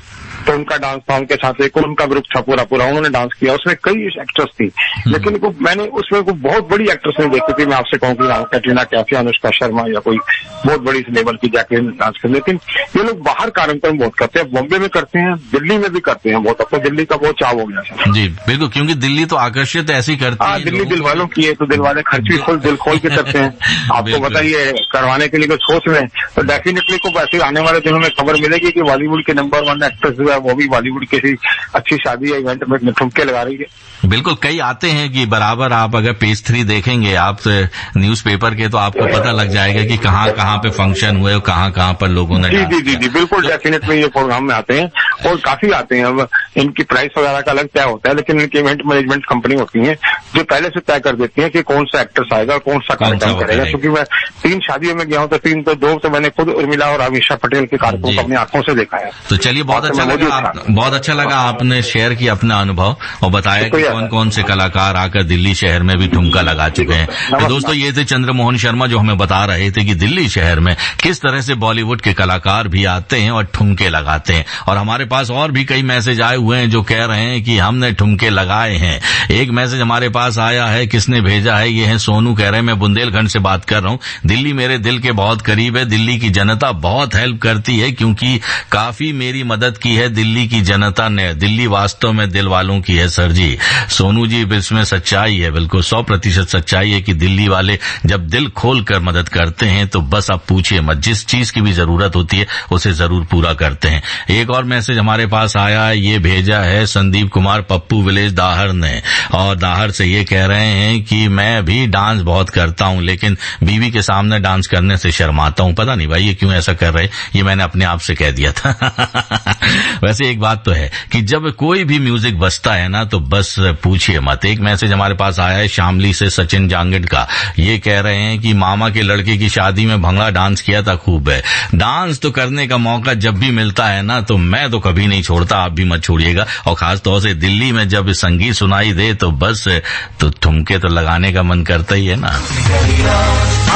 तो उनका डांस था उनके साथ, एक उनका ग्रुप था पूरा उन्होंने डांस किया, उसमें कई एक्ट्रेस थी, लेकिन मैंने उसमें बहुत बड़ी एक्ट्रेस नहीं देखी थी। मैं आपसे कहूँ कि कैटरीना कैफ या अनुष्का शर्मा या कोई बहुत बड़ी लेवल की जैकलिन डांस कर, लेकिन ये लोग बाहर कार्यक्रम बहुत करते हैं, बॉम्बे में करते हैं, दिल्ली में भी करते हैं बहुत। अब तो दिल्ली का बहुत चाव हो गया जी, बिल्कुल, क्योंकि दिल्ली तो आकर्षित ऐसी करती है। दिल्ली दिल वालों की है, तो दिल वाले खर्च भी दिल खोल के करते हैं। आपको बताइए, करवाने के लिए कुछ सोच रहे हैं तो डेफिनेटली को ऐसे आने वाले दिनों में खबर मिलेगी कि बॉलीवुड के नंबर 1 एक्ट्रेस जो है वो भी बॉलीवुड की अच्छी शादी या इवेंट में ठुमके लगा रही है। बिल्कुल, कई आते हैं कि बराबर आप अगर पेज 3 देखेंगे आप न्यूज़पेपर के, तो आपको पता लग जाएगा कि कहाँ पे फंक्शन हुए और कहाँ पर लोगों ने। जी बिल्कुल, डेफिनेटली ये प्रोग्राम में आते हैं और काफी आते हैं। अब इनकी प्राइस वगैरह का अलग तय होता है, लेकिन इनकी इवेंट मैनेजमेंट कंपनी होती है जो पहले से तय कर देती है कि कौन सा एक्ट्रेस आएगा, कौन सा कार्यक्रम करेगा। क्योंकि मैं 3 शादियों में गया हूँ, तो 2 तो मैंने खुद उर्मिला और अमीषा पटेल के कार्यक्रम को अपनी आंखों से देखा है। तो चलिए, बहुत अच्छा लगा आपने शेयर किया अपना अनुभव और बताया कि कौन कौन से कलाकार आकर दिल्ली शहर में भी ठुमका लगा चुके हैं। तो दोस्तों, ये थे चंद्रमोहन शर्मा जो हमें बता रहे थे कि दिल्ली शहर में किस तरह से बॉलीवुड के कलाकार भी आते हैं और ठुमके लगाते हैं। और हमारे पास और भी कई मैसेज आए हुए हैं जो कह रहे हैं कि हमने ठुमके लगाए हैं। एक मैसेज हमारे पास आया है, किसने भेजा है, ये है सोनू, कह रहे हैं मैं बुंदेलखंड से बात कर रहा हूँ। दिल्ली मेरे दिल के बहुत करीब है, दिल्ली की जनता बहुत हेल्प करती है क्योंकि काफी मेरी मदद की है दिल्ली की जनता ने। दिल्ली वास्तव में दिल वालों की है सर जी। सोनू जी, इसमें सच्चाई है, बिल्कुल 100% सच्चाई है कि दिल्ली वाले जब दिल खोल कर मदद करते हैं तो बस आप पूछिए मत, जिस चीज की भी जरूरत होती है उसे जरूर पूरा करते हैं। एक और मैसेज हमारे पास आया है, ये भेजा है संदीप कुमार पप्पू विलेज दाहर ने, और दाहर से ये कह रहे हैं कि मैं भी डांस बहुत करता हूं लेकिन बीवी के सामने डांस करने से शर्माता हूं। पता नहीं भाई ये क्यों ऐसा कर रहे, ये मैंने अपने आप से कह दिया था। वैसे एक बात तो है कि जब कोई भी म्यूजिक बजता है ना तो बस पूछिए मत। एक मैसेज हमारे पास आया है शामली से सचिन जांगड़ का, ये कह रहे हैं कि मामा के लड़के की शादी में भंगड़ा डांस किया था, खूब है। डांस तो करने का मौका जब भी मिलता है ना तो मैं तो कभी नहीं छोड़ता, आप भी मत छोड़िएगा। और खास तौर से दिल्ली में जब संगीत सुनाई दे तो बस तो ठुमके तो लगाने का मन करता ही है ना।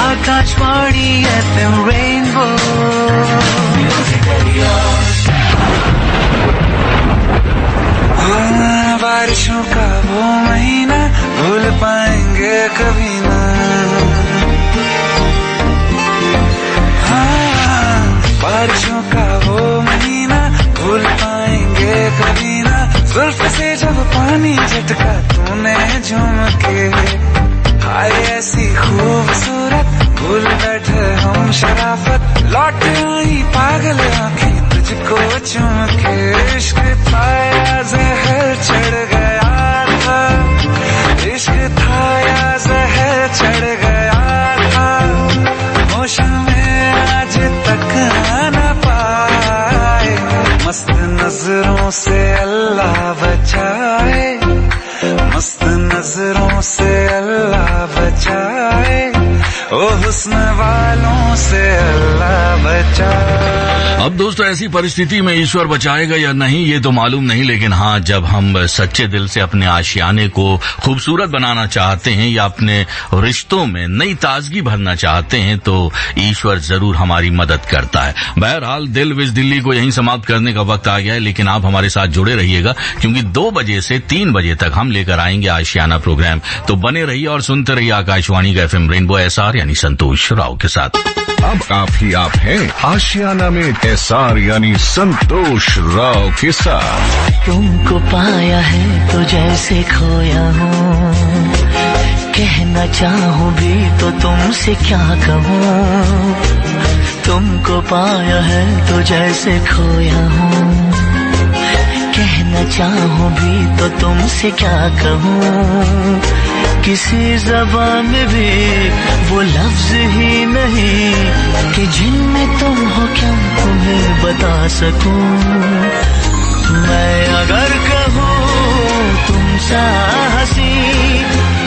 आकाशवाणी FM रेनबो, बारिशों का वो महीना भूल पाएंगे कभी ना। बारिशों का वो महीना भूल पाएंगे कभी ना। जुल्फ से जब पानी झटका तूने झूम के, हाय ऐसी खूबसूरत भूल बैठे हम शराफत। लौट आई पागल आंखें तुझको चूम के, इश्क था या जहर चढ़ गया था, इश्क था या जहर चढ़ गया था। होश में आज तक न पाए, मस्त नजरों से अल्लाह बचाए, मस्त नजरों से अल्लाह बचाए, ओ हुस्न वालों से अल्लाह बचाए। अब दोस्तों, ऐसी परिस्थिति में ईश्वर बचाएगा या नहीं ये तो मालूम नहीं, लेकिन हाँ, जब हम सच्चे दिल से अपने आशियाने को खूबसूरत बनाना चाहते हैं या अपने रिश्तों में नई ताजगी भरना चाहते हैं तो ईश्वर जरूर हमारी मदद करता है। बहरहाल, दिल विज दिल्ली को यहीं समाप्त करने का वक्त आ गया है, लेकिन आप हमारे साथ जुड़े रहिएगा क्योंकि 2 बजे से 3 बजे तक हम लेकर आएंगे आशियाना प्रोग्राम। तो बने रहिए और सुनते रहिए आकाशवाणी का FM रेनबो SR यानी संतोष राव के साथ। अब आप हैं आशियाना में SR यानी संतोष राव के साथ। तुमको पाया है तो जैसे खोया हूँ, कहना चाहूँ भी तो तुमसे क्या कहूँ। तुमको पाया है तो जैसे खोया हूँ, कहना चाहूँ भी तो तुमसे क्या कहूँ। किसी ज़बान में भी वो लफ्ज ही नहीं कि जिनमें तुम हो क्या तुम्हें बता सकूं। मैं अगर कहूँ तुम सा हंसी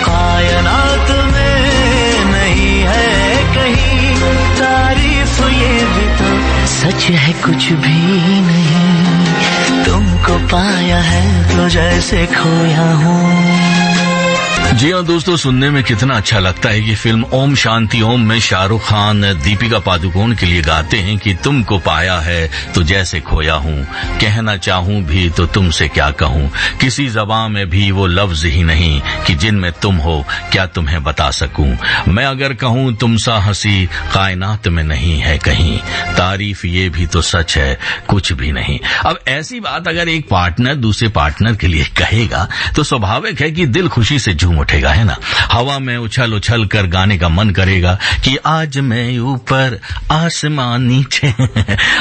कायनात में नहीं है कहीं, तारीफ ये भी तो सच है कुछ भी नहीं। तुमको पाया है तो जैसे खोया हूँ। जी हाँ दोस्तों, सुनने में कितना अच्छा लगता है कि फिल्म ओम शांति ओम में शाहरुख खान दीपिका पादुकोण के लिए गाते हैं कि तुमको पाया है तो जैसे खोया हूँ, कहना चाहूँ भी तो तुमसे क्या कहूँ, किसी ज़बान में भी वो लफ्ज ही नहीं कि जिनमें तुम हो क्या तुम्हें बता सकूं, मैं अगर कहूँ तुम सा हंसी कायनात में नहीं है कहीं, तारीफ ये भी तो सच है कुछ भी नहीं। अब ऐसी बात अगर एक पार्टनर दूसरे पार्टनर के लिए कहेगा तो स्वाभाविक है कि दिल खुशी से झूम उठेगा, है ना। हवा में उछल उछल कर गाने का मन करेगा कि आज मैं ऊपर आसमान नीचे।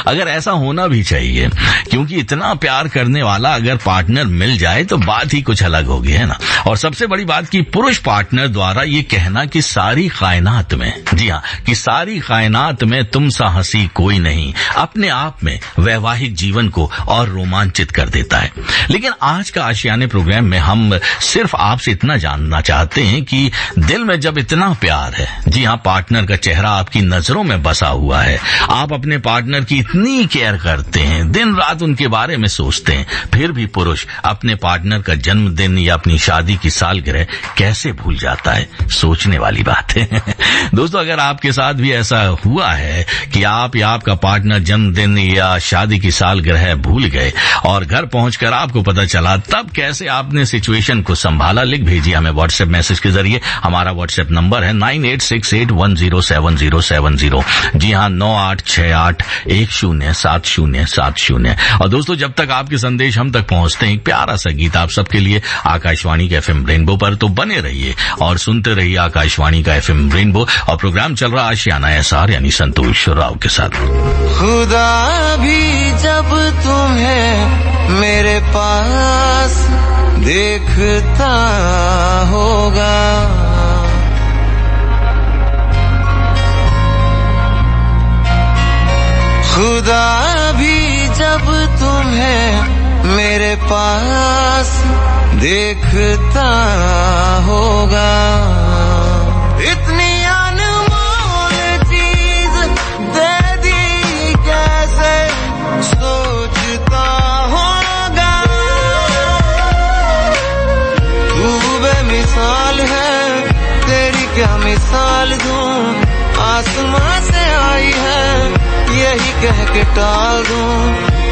अगर ऐसा होना भी चाहिए, क्योंकि इतना प्यार करने वाला अगर पार्टनर मिल जाए तो बात ही कुछ अलग होगी, है ना। और सबसे बड़ी बात कि पुरुष पार्टनर द्वारा ये कहना कि सारी कायनात में, जी हाँ, कि सारी कायनात में तुम सा हंसी कोई नहीं, अपने आप में वैवाहिक जीवन को और रोमांचित कर देता है। लेकिन आज का आशियाने प्रोग्राम में हम सिर्फ आपसे इतना जानना चाहते हैं कि दिल में जब इतना प्यार है, जी हाँ, पार्टनर का चेहरा आपकी नजरों में बसा हुआ है, आप अपने पार्टनर की इतनी केयर करते हैं, दिन रात उनके बारे में सोचते हैं, फिर भी पुरुष अपने पार्टनर का जन्मदिन या अपनी शादी की सालगिरह कैसे भूल जाता है, सोचने वाली बात है। दोस्तों, अगर आपके साथ भी ऐसा हुआ है कि आप या आपका पार्टनर जन्मदिन या शादी की सालगिरह भूल गए और घर पहुंचकर आपको पता चला, तब कैसे आपने सिचुएशन को संभाला, लिख भेजिए हमें व्हाट्सएप मैसेज के जरिए। हमारा व्हाट्सएप नंबर है 9868107070। जी हाँ, 9868107070। और दोस्तों, जब तक आपके संदेश हम तक पहुंचते हैं, एक प्यारा सा गीत आप सबके लिए आकाशवाणी के FM रेनबो पर, तो बने रहिए और सुनते रहिए आकाशवाणी का FM रेनबो। और प्रोग्राम चल रहा आशियाना एसआर यानी संतोष राव के साथ। खुदा भी जब तुम्हें मेरे पास देखता होगा, खुदा भी जब तुम्हें मेरे पास देखता होगा, इतनी अनमोल चीज दे दी कैसे सोचता होगा, तू बेमिसाल है तेरी क्या मिसाल दूं, आसमां से आई है यही कह के टाल दूं,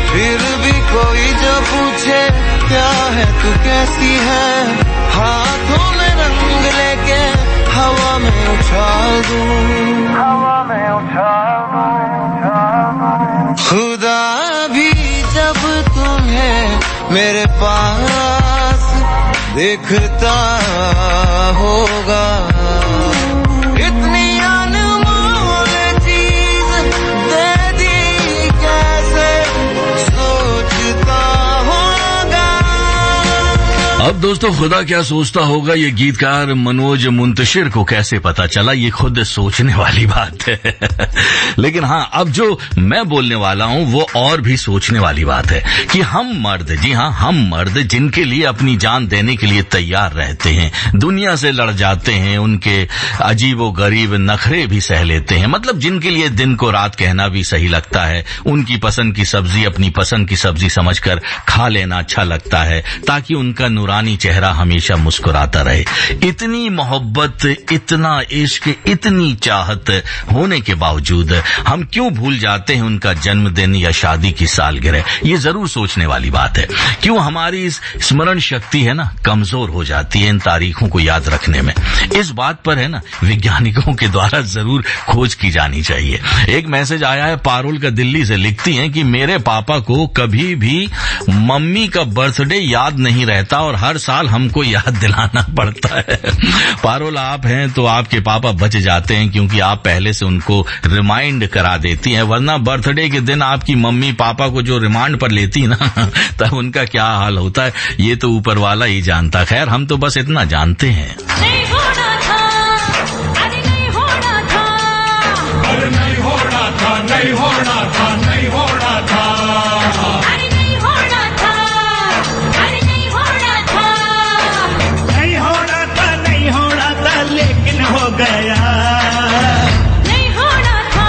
फिर भी कोई जो पूछे क्या है तू कैसी है, हाथों में रंग लेके हवा में उछाल दूं, हवा में उछाल दूं। खुदा भी जब तुम्हें मेरे पास देखता होगा, इतनी अनमोल चीज दे दी कैसे सोचता होगा। अब दोस्तों, खुदा क्या सोचता होगा, ये गीतकार मनोज मुंतशिर को कैसे पता चला, ये खुद सोचने वाली बात है। लेकिन हाँ, अब जो मैं बोलने वाला हूँ वो और भी सोचने वाली बात है कि हम मर्द, जी हाँ, हम मर्द जिनके लिए अपनी जान देने के लिए तैयार रहते हैं, दुनिया से लड़ जाते हैं, उनके अजीबो गरीब नखरे भी सह लेते हैं, मतलब जिनके लिए दिन को रात कहना भी सही लगता है, उनकी पसंद की सब्जी अपनी पसंद की सब्जी समझकर खा लेना अच्छा लगता है ताकि उनका नूरानी चेहरा हमेशा मुस्कुराता रहे। इतनी मोहब्बत, इतना इश्क, इतनी चाहत होने के बावजूद हम क्यों भूल जाते हैं उनका जन्मदिन या शादी की सालगिरह, ये जरूर सोचने वाली बात है। क्यों हमारी इस स्मरण शक्ति है ना कमजोर हो जाती है इन तारीखों को याद रखने में। इस बात पर है ना वैज्ञानिकों के द्वारा जरूर खोज की जानी चाहिए। एक मैसेज आया है पारुल का दिल्ली से, लिखती हैं कि मेरे पापा को कभी भी मम्मी का बर्थडे याद नहीं रहता और हर साल हमको याद दिलाना पड़ता है। पारुल, आप हैं तो आपके पापा बच जाते हैं क्योंकि आप पहले से उनको रिमाइंड करा देती हैं, वरना बर्थडे के दिन आपकी मम्मी पापा को जो रिमांड पर लेती ना तब उनका क्या हाल होता है ये तो ऊपर वाला ही जानता। खैर, हम तो बस इतना जानते हैं। नहीं होना था, अरे नहीं होना था, अरे नहीं होना था, नहीं होना था, नहीं होना था, अरे नहीं होना था, अरे नहीं होना था, नहीं होना था, नहीं होना था, लेकिन हो गया, नहीं होना था,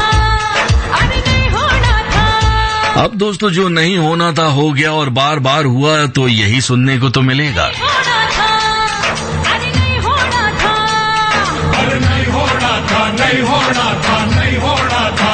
अरे नहीं होना था। अब दोस्तों, जो नहीं होना था हो गया और बार बार हुआ तो यही सुनने को तो मिलेगा। नहीं होना था, नहीं होना था।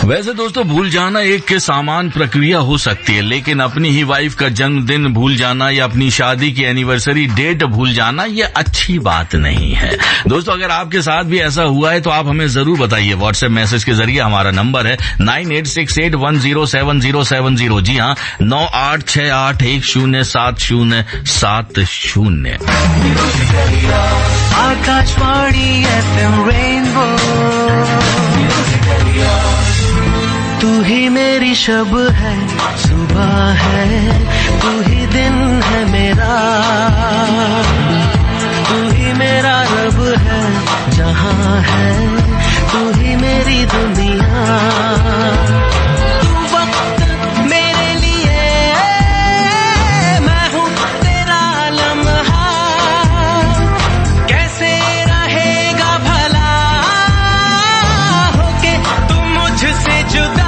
वैसे दोस्तों भूल जाना एक के सामान प्रक्रिया हो सकती है, लेकिन अपनी ही वाइफ का जन्मदिन भूल जाना या अपनी शादी की एनिवर्सरी डेट भूल जाना ये अच्छी बात नहीं है। दोस्तों अगर आपके साथ भी ऐसा हुआ है तो आप हमें जरूर बताइए। व्हाट्सएप मैसेज के जरिए हमारा नंबर है 9868107070। जी हाँ, 9868107070। आकाशवाणी FM रेनबो, तू ही मेरी शब है, सुबह है, तू ही दिन है मेरा, तू ही मेरा रब है, जहां है तू ही मेरी दुनिया। तू वक्त मेरे लिए, मैं हूँ तेरा लम्हा, कैसे रहेगा भला होके तू मुझसे जुदा।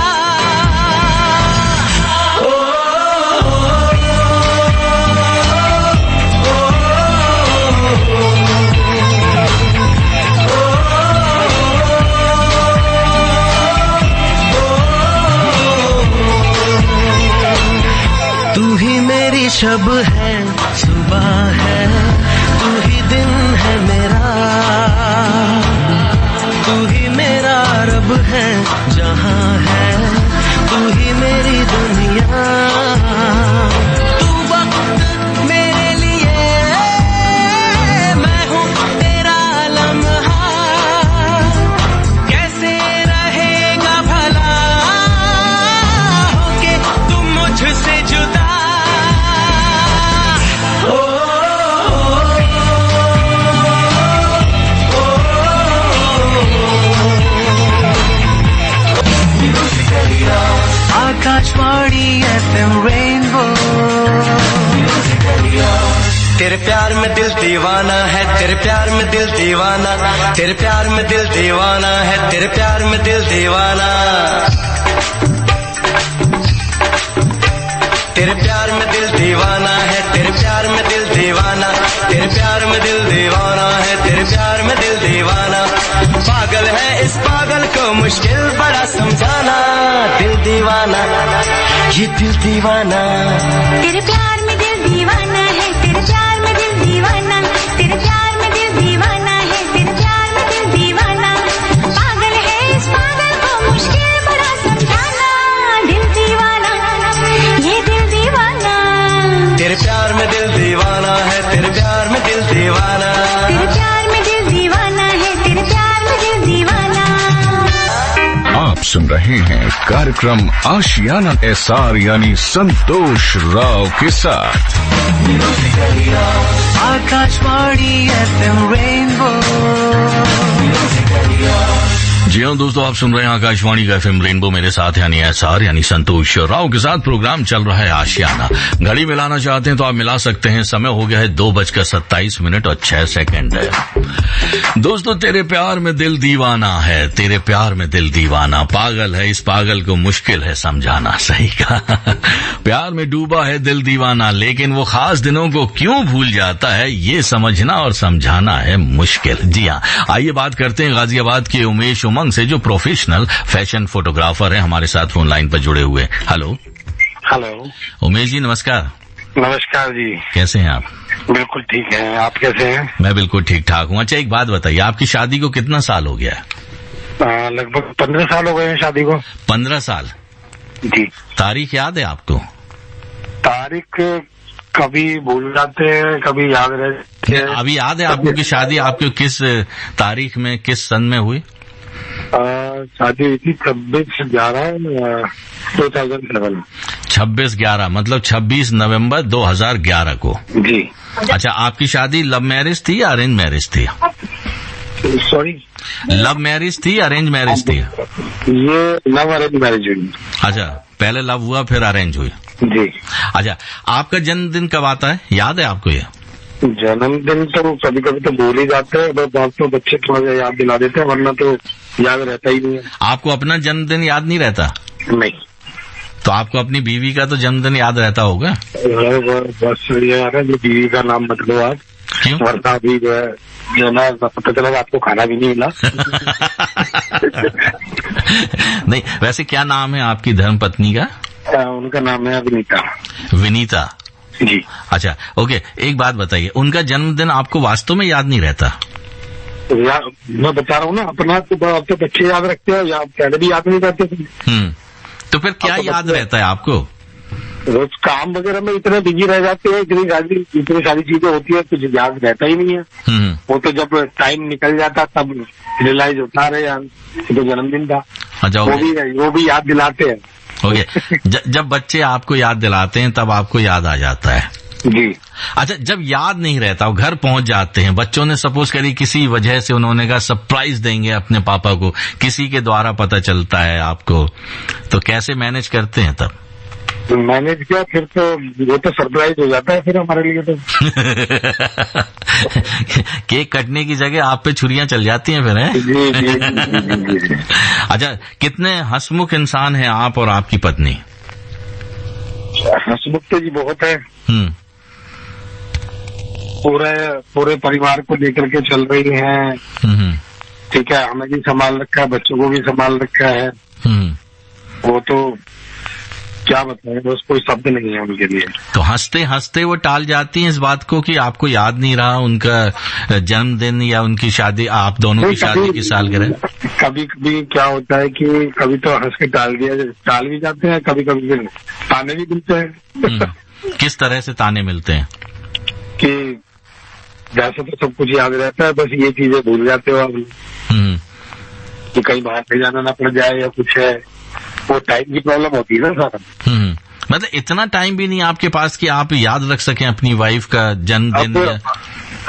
शब है, सुबह है, तू ही दिन है मेरा, तू ही मेरा रब है, जहां है तू ही मेरी दुनिया। तू वक्त मेरे लिए, मैं हूँ तेरा लम्हा, कैसे रहेगा भला होके तुम मुझसे जुदा। आकाशवाणी FM रेनबो, तेरे प्यार में दिल दीवाना है, तेरे प्यार में दिल दीवाना, तेरे प्यार में दिल दीवाना है, तेरे प्यार में दिल दीवाना, तेरे प्यार में दिल दीवाना है, तेरे प्यार में दिल दीवाना, तेरे प्यार में दिल दीवाना है, तेरे प्यार में दिल दीवाना। पागल है इस पागल को मुश्किल बड़ा समझाना, दिल दीवाना, ये दिल दीवाना। तेरे प्यार में दिल दीवाना है, तेरे प्यार में दिल दीवाना, तेरे प्यार में दिल दीवाना है, तेरे प्यार में दिल दीवाना। पागल है इस पागल को मुश्किल बड़ा समझाना, दिल दीवाना, ये दिल दीवाना। तेरे प्यार में दिल दीवाना है, तेरे प्यार में दिल दीवाना, तेरे प्यार में दिल दीवाना है, तेरे प्यार में दिल दीवाना। आप सुन रहे हैं कार्यक्रम आशियाना SR यानी संतोष राव के साथ। Akashvani FM rainbow. जी हाँ दोस्तों, आप सुन रहे हैं आकाशवाणी का FM रेनबो, मेरे साथ यानी SR यानी संतोष राव के साथ। प्रोग्राम चल रहा है आशियाना। घड़ी मिलाना चाहते हैं तो आप मिला सकते हैं। समय हो गया है 2:27:06 दोस्तों तेरे प्यार में दिल दीवाना है, तेरे प्यार में दिल दीवाना। पागल है इस पागल को मुश्किल है समझाना। सही कहा। प्यार में डूबा है दिल दीवाना, लेकिन वो खास दिनों को क्यों भूल जाता है ये समझना और समझाना है मुश्किल। जी हाँ, आइए बात करते हैं गाजियाबाद के उमेश उमंग से, जो प्रोफेशनल फैशन फोटोग्राफर है, हमारे साथ फोन लाइन पर जुड़े हुए। हेलो हेलो उमेश जी, नमस्कार। नमस्कार जी, कैसे हैं आप? बिल्कुल ठीक है, आप कैसे हैं? मैं बिल्कुल ठीक ठाक हूँ। अच्छा एक बात बताइए, आपकी शादी को कितना साल हो गया है? लगभग 15 साल हो गए हैं शादी को। 15 साल? जी। तारीख याद है आपको? तारीख कभी भूल जाते हैं, कभी याद रहती है। अभी याद है आपको कि शादी आपको किस तारीख में, किस सन में हुई? शादी हुई थी 26/11/2007। 26/11 मतलब 26 नवंबर 2011 को। जी। अच्छा, आपकी शादी लव मैरिज थी या अरेंज मैरिज थी? सॉरी, लव मैरिज थी या अरेंज मैरिज थी? ये लव अरेंज मैरिज हुई। अच्छा, पहले लव हुआ फिर अरेंज हुई। जी। अच्छा, आपका जन्मदिन कब आता है, याद है आपको ये? जन्मदिन तो कभी कभी तो भूल ही जाते हैं, बस तो बच्चे थोड़ा सा याद दिला देते हैं, वरना तो याद रहता ही नहीं है। आपको अपना जन्मदिन याद नहीं रहता? नहीं। तो आपको अपनी बीवी का तो जन्मदिन याद रहता होगा? बस ये है जो बीवी का नाम मत लो आप, क्यों? वरना अभी जो है जो है ना पता चला आपको खाना भी नहीं मिला। नहीं, वैसे क्या नाम है आपकी धर्मपत्नी का? उनका नाम है विनीता। विनीता जी। अच्छा, ओके। एक बात बताइए, उनका जन्मदिन आपको वास्तव में याद नहीं रहता? मैं बता रहा हूँ ना, अपना तो अब तो बच्चे याद रखते हैं, या पहले भी याद नहीं करते थे। तो फिर क्या याद रहता है आपको? रोज काम वगैरह में इतने बिजी रह जाते हैं, इतनी सारी चीजें होती है, कुछ याद रहता ही नहीं है। वो तो जब टाइम निकल जाता तब रियलाइज होता है यार तो जन्मदिन था। अच्छा, वो भी याद दिलाते हैं। ओके। जब बच्चे आपको याद दिलाते हैं तब आपको याद आ जाता है। जी। अच्छा, जब याद नहीं रहता, वो घर पहुंच जाते हैं, बच्चों ने सपोज करी किसी वजह से उन्होंने कहा सरप्राइज देंगे अपने पापा को, किसी के द्वारा पता चलता है आपको, तो कैसे मैनेज करते हैं तब? मैनेज किया फिर तो वो तो सरप्राइज हो जाता है फिर हमारे लिए तो। केक कटने की जगह आप पे छुरियां चल जाती हैं फिर, हैं? जी। अच्छा, कितने हंसमुख इंसान हैं आप और आपकी पत्नी? हंसमुख तो जी बहुत है। पूरे परिवार को लेकर के चल रही हैं। ठीक है, हमें भी संभाल रखा है, बच्चों को भी संभाल रखा है। वो तो क्या बताएं, बस कोई शब्द नहीं है उनके लिए। तो हंसते हंसते वो टाल जाती हैं इस बात को कि आपको याद नहीं रहा उनका जन्मदिन या उनकी शादी, आप दोनों की शादी की सालगिरह? कभी कभी क्या होता है कि कभी तो हंस के टाल भी जाते हैं, कभी कभी ताने भी मिलते हैं। किस तरह से ताने मिलते हैं? कि वैसे तो सब कुछ याद रहता है, बस ये चीजें भूल जाते हो आप कि कहीं बाहर ले जाना ना पड़ जाए या कुछ है, वो टाइम की प्रॉब्लम होती है ना सारा। मतलब इतना टाइम भी नहीं आपके पास कि आप याद रख सकें अपनी वाइफ का जन्मदिन?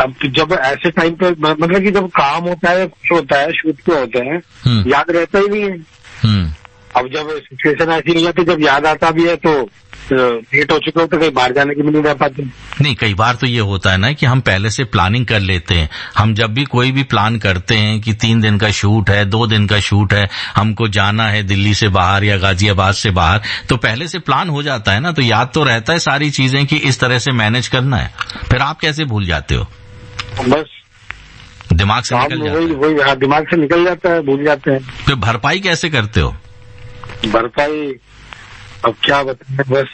अब जब ऐसे टाइम पे मतलब कि जब काम होता है, कुछ होता है, शूट पे होते हैं, याद रहता ही नहीं है। अब जब सिचुएशन ऐसी हो जाती है, जब याद आता भी है तो लेट हो चुके हो तो कहीं बाहर जाने की भी नहीं रह पाते। नहीं, कई बार तो ये होता है ना कि हम पहले से प्लानिंग कर लेते हैं। हम जब भी कोई भी प्लान करते हैं कि 3 दिन का शूट है, 2 दिन का शूट है, हमको जाना है दिल्ली से बाहर या गाजियाबाद से बाहर, तो पहले से प्लान हो जाता है ना, तो याद तो रहता है सारी चीजें कि इस तरह से मैनेज करना है। फिर आप कैसे भूल जाते हो? बस दिमाग से निकल जाता है। वही दिमाग से निकल जाता है, भूल जाते हैं। फिर भरपाई कैसे करते हो? भरपाई अब क्या बताएं, बस।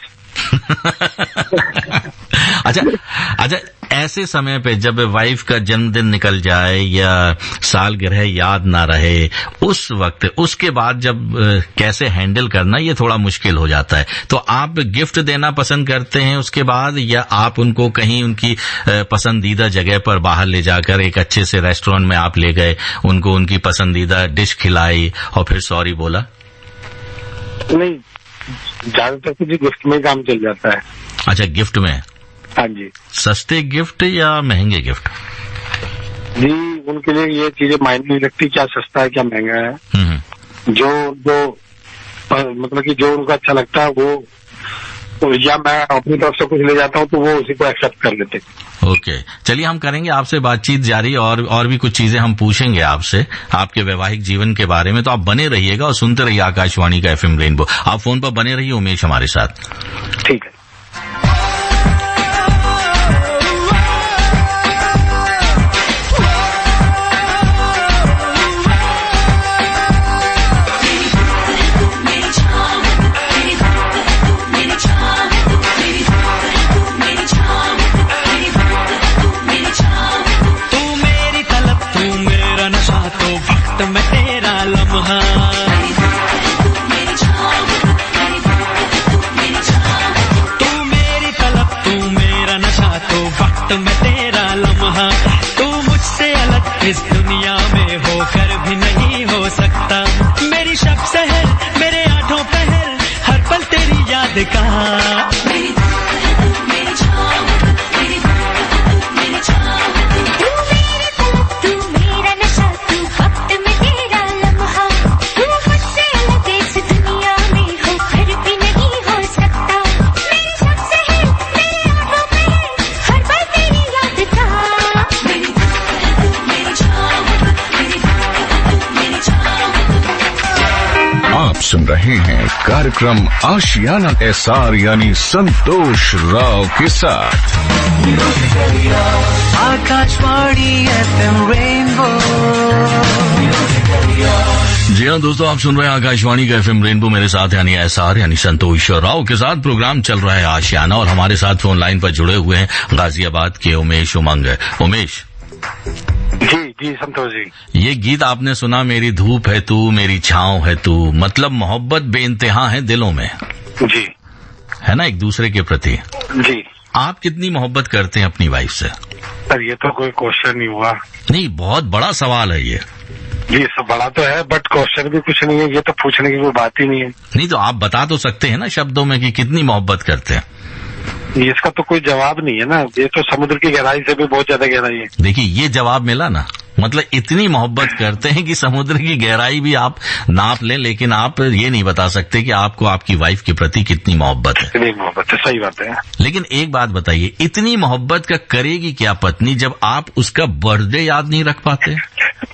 अच्छा, ऐसे समय पे जब वाइफ का जन्मदिन निकल जाए या सालगिरह याद ना रहे, उस वक्त उसके बाद जब कैसे हैंडल करना, ये थोड़ा मुश्किल हो जाता है। तो आप गिफ्ट देना पसंद करते हैं उसके बाद, या आप उनको कहीं उनकी पसंदीदा जगह पर बाहर ले जाकर एक अच्छे से रेस्टोरेंट में आप ले गए, उनको उनकी पसंदीदा डिश खिलाई और फिर सॉरी बोला? नहीं, ज्यादातर तो जी गिफ्ट में काम चल जाता है। अच्छा, गिफ्ट में? हाँ जी। सस्ते गिफ्ट या महंगे गिफ्ट? जी, उनके लिए ये चीजें मायने नहीं रखती क्या सस्ता है क्या महंगा है। जो मतलब कि जो उनको अच्छा लगता है वो, या मैं अपनी तरफ से कुछ ले जाता हूँ तो वो उसी को एक्सेप्ट कर लेते। ओके, चलिए हम करेंगे आपसे बातचीत जारी, और भी कुछ चीजें हम पूछेंगे आपसे आपके वैवाहिक जीवन के बारे में। तो आप बने रहिएगा और सुनते रहिए आकाशवाणी का FM रेनबो। आप फोन पर बने रहिए उमेश हमारे साथ। ठीक है। इस दुनिया में होकर भी नहीं हो सकता। मेरी शब सहर, मेरे आठों पहर, हर पल तेरी याद का। तू मेरा नशा, तू वक्त में तेरा लम्हा। सुन रहे हैं कार्यक्रम आशियाना एसआर यानी संतोष राव के साथ। Akashvani FM rainbow. जी हाँ दोस्तों, आप सुन रहे हैं आकाशवाणी का FM रेनबो, मेरे साथ यानी एसआर यानी संतोष राव के साथ प्रोग्राम चल रहा है आशियाना, और हमारे साथ फोन लाइन पर जुड़े हुए हैं गाजियाबाद के उमेश उमंग। उमेश जी संतोष जी, ये गीत आपने सुना, मेरी धूप है तू मेरी छांव है तू, मतलब मोहब्बत बेइंतहा है दिलों में, जी है ना, एक दूसरे के प्रति। जी, आप कितनी मोहब्बत करते हैं अपनी वाइफ से? सर ये तो कोई क्वेश्चन नहीं हुआ। नहीं, बहुत बड़ा सवाल है ये। जी सब बड़ा तो है, बट क्वेश्चन भी कुछ नहीं है, ये तो पूछने की कोई बात ही नहीं है। नहीं तो आप बता तो सकते हैं ना शब्दों में कि कितनी मोहब्बत करते हैं। इसका तो कोई जवाब नहीं है ना, ये तो समुद्र की गहराई से भी बहुत ज्यादा गहराई है। देखिए ये जवाब मिला ना, मतलब इतनी मोहब्बत करते हैं कि समुद्र की गहराई भी आप नाप लें, लेकिन आप ये नहीं बता सकते कि आपको आपकी वाइफ के प्रति कितनी मोहब्बत है। इतनी मोहब्बत है, सही बात है। लेकिन एक बात बताइए, इतनी मोहब्बत का करेगी क्या पत्नी जब आप उसका बर्थडे याद नहीं रख पाते?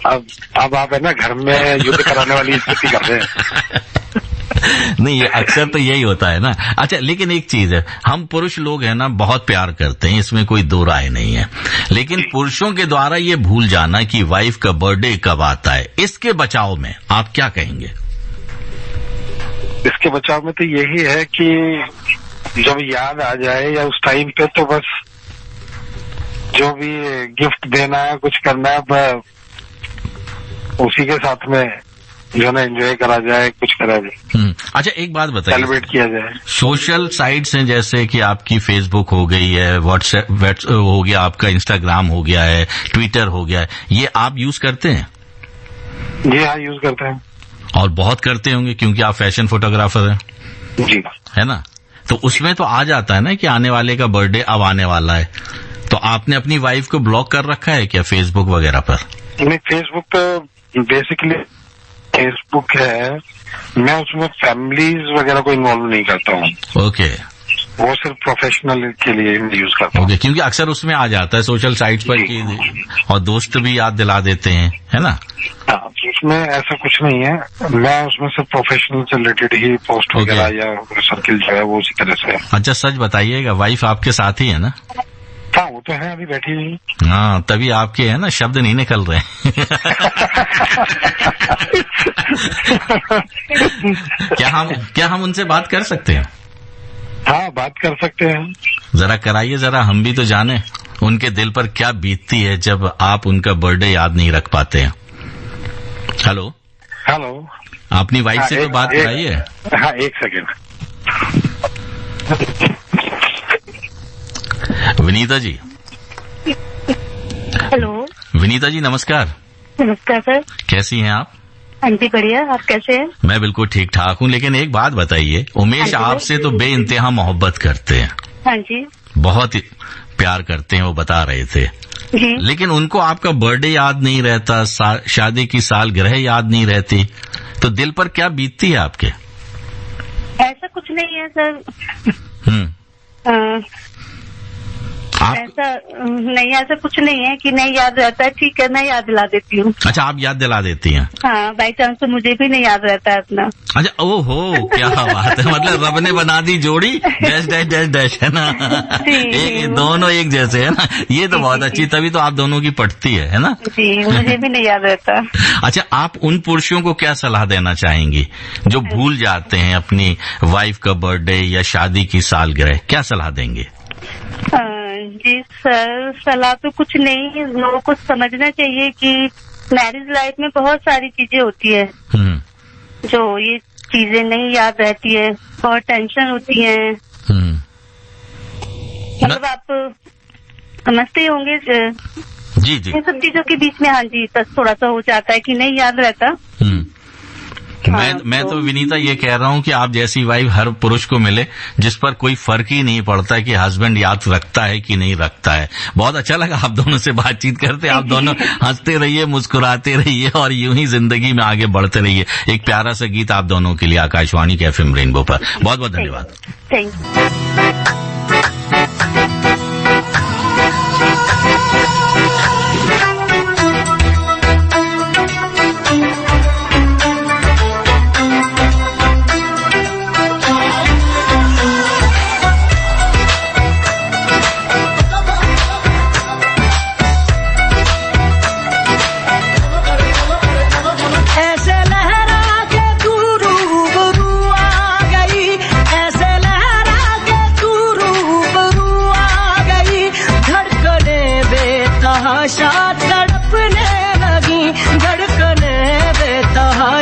अब आप है ना घर में युद्ध कराने वाली स्थिति कर रहे हैं। नहीं, ये अक्सर तो यही होता है ना। अच्छा, लेकिन एक चीज है, हम पुरुष लोग हैं ना बहुत प्यार करते हैं, इसमें कोई दो राय नहीं है, लेकिन पुरुषों के द्वारा ये भूल जाना कि वाइफ का बर्थडे कब आता है, इसके बचाव में आप क्या कहेंगे? इसके बचाव में तो यही है कि जब याद आ जाए या उस टाइम पे, तो बस जो भी गिफ्ट देना है, कुछ करना है, उसी के साथ में जो ना एंजॉय करा जाए, कुछ करा जाए। अच्छा एक बात बताइए, सेलिब्रेट किया जाए। सोशल साइट्स हैं जैसे कि आपकी फेसबुक हो गई है, व्हाट्सएप हो गया, आपका इंस्टाग्राम हो गया है, ट्विटर हो गया है, ये आप यूज करते हैं? जी हाँ, यूज करते हैं। और बहुत करते होंगे क्योंकि आप फैशन फोटोग्राफर हैं। जी, है ना, तो उसमें तो आ जाता है ना कि आने वाले का बर्थडे अब आने वाला है, तो आपने अपनी वाइफ को ब्लॉक कर रखा है क्या फेसबुक वगैरह पर? नहीं, फेसबुक तो बेसिकली फेसबुक है, मैं उसमें फैमिलीज वगैरह को इन्वॉल्व नहीं करता हूँ। ओके, वो सिर्फ प्रोफेशनल के लिए यूज करता हूँ। ओके, क्योंकि अक्सर उसमें आ जाता है सोशल साइट्स पर कि, और दोस्त भी याद दिला देते हैं, है ना? हाँ, उसमें ऐसा कुछ नहीं है, मैं उसमें सिर्फ प्रोफेशनल से रिलेटेड ही पोस्ट वगैरह या सर्किल जो है वो उसी तरह से है। अच्छा सच बताइएगा, वाइफ आपके साथ ही है ना? हाँ, वो तो है, अभी बैठी हुई। हाँ, तभी आपके है ना शब्द नहीं निकल रहे। क्या हम उनसे बात कर सकते हैं? हाँ, बात कर सकते हैं। जरा कराइए, जरा हम भी तो जाने उनके दिल पर क्या बीतती है जब आप उनका बर्थडे याद नहीं रख पाते हैं। हेलो, अपनी वाइफ से तो बात कराइए। हाँ, एक सेकेंड। विनीता जी। हेलो विनीता जी, नमस्कार। नमस्कार सर, कैसी हैं आप? हाँ जी बढ़िया, आप कैसे हैं? मैं बिल्कुल ठीक ठाक हूँ, लेकिन एक बात बताइए, उमेश आपसे तो बेइंतहा मोहब्बत करते हैं। हाँ जी, बहुत प्यार करते हैं, वो बता रहे थे जी। लेकिन उनको आपका बर्थडे याद नहीं रहता, शादी की सालगिरह याद नहीं रहती, तो दिल पर क्या बीतती है आपके? ऐसा कुछ नहीं है सर। ऐसा नहीं, ऐसा कुछ नहीं है कि नहीं याद रहता है। ठीक है, मैं याद दिला देती हूँ। अच्छा, आप याद दिला देती हैं? हाँ, बाई चांस तो मुझे भी नहीं याद रहता है अपना। अच्छा, ओहो क्या बात है, मतलब रब ने बना दी जोड़ी डैश डैश डैश डैश, है ना? दोनों एक जैसे, है ना? ये तो बहुत अच्छी, तभी तो आप दोनों की पटती है ना? जी, मुझे भी नहीं याद रहता। अच्छा, आप उन पुरुषों को क्या सलाह देना चाहेंगी जो भूल जाते हैं अपनी वाइफ का बर्थडे या शादी की सालगिरह, क्या सलाह देंगे? जी सर, सलाह तो कुछ नहीं, लोगों को समझना चाहिए कि मैरिज लाइफ में बहुत सारी चीजें होती है जो ये चीजें नहीं याद रहती है, बहुत टेंशन होती है। मतलब आप समझते होंगे जी जी, इन सब चीजों के बीच में। हाँ जी, थोड़ा सा हो जाता है कि नहीं याद रहता। मैं तो विनीता ये कह रहा हूँ कि आप जैसी वाइफ हर पुरुष को मिले जिस पर कोई फर्क ही नहीं पड़ता कि हस्बैंड याद रखता है कि नहीं रखता है। बहुत अच्छा लगा आप दोनों से बातचीत करते, आप दोनों हंसते रहिए, मुस्कुराते रहिए और यूं ही जिंदगी में आगे बढ़ते रहिए। एक प्यारा सा गीत आप दोनों के लिए आकाशवाणी के FM रेनबो पर। बहुत बहुत धन्यवाद। Thank you.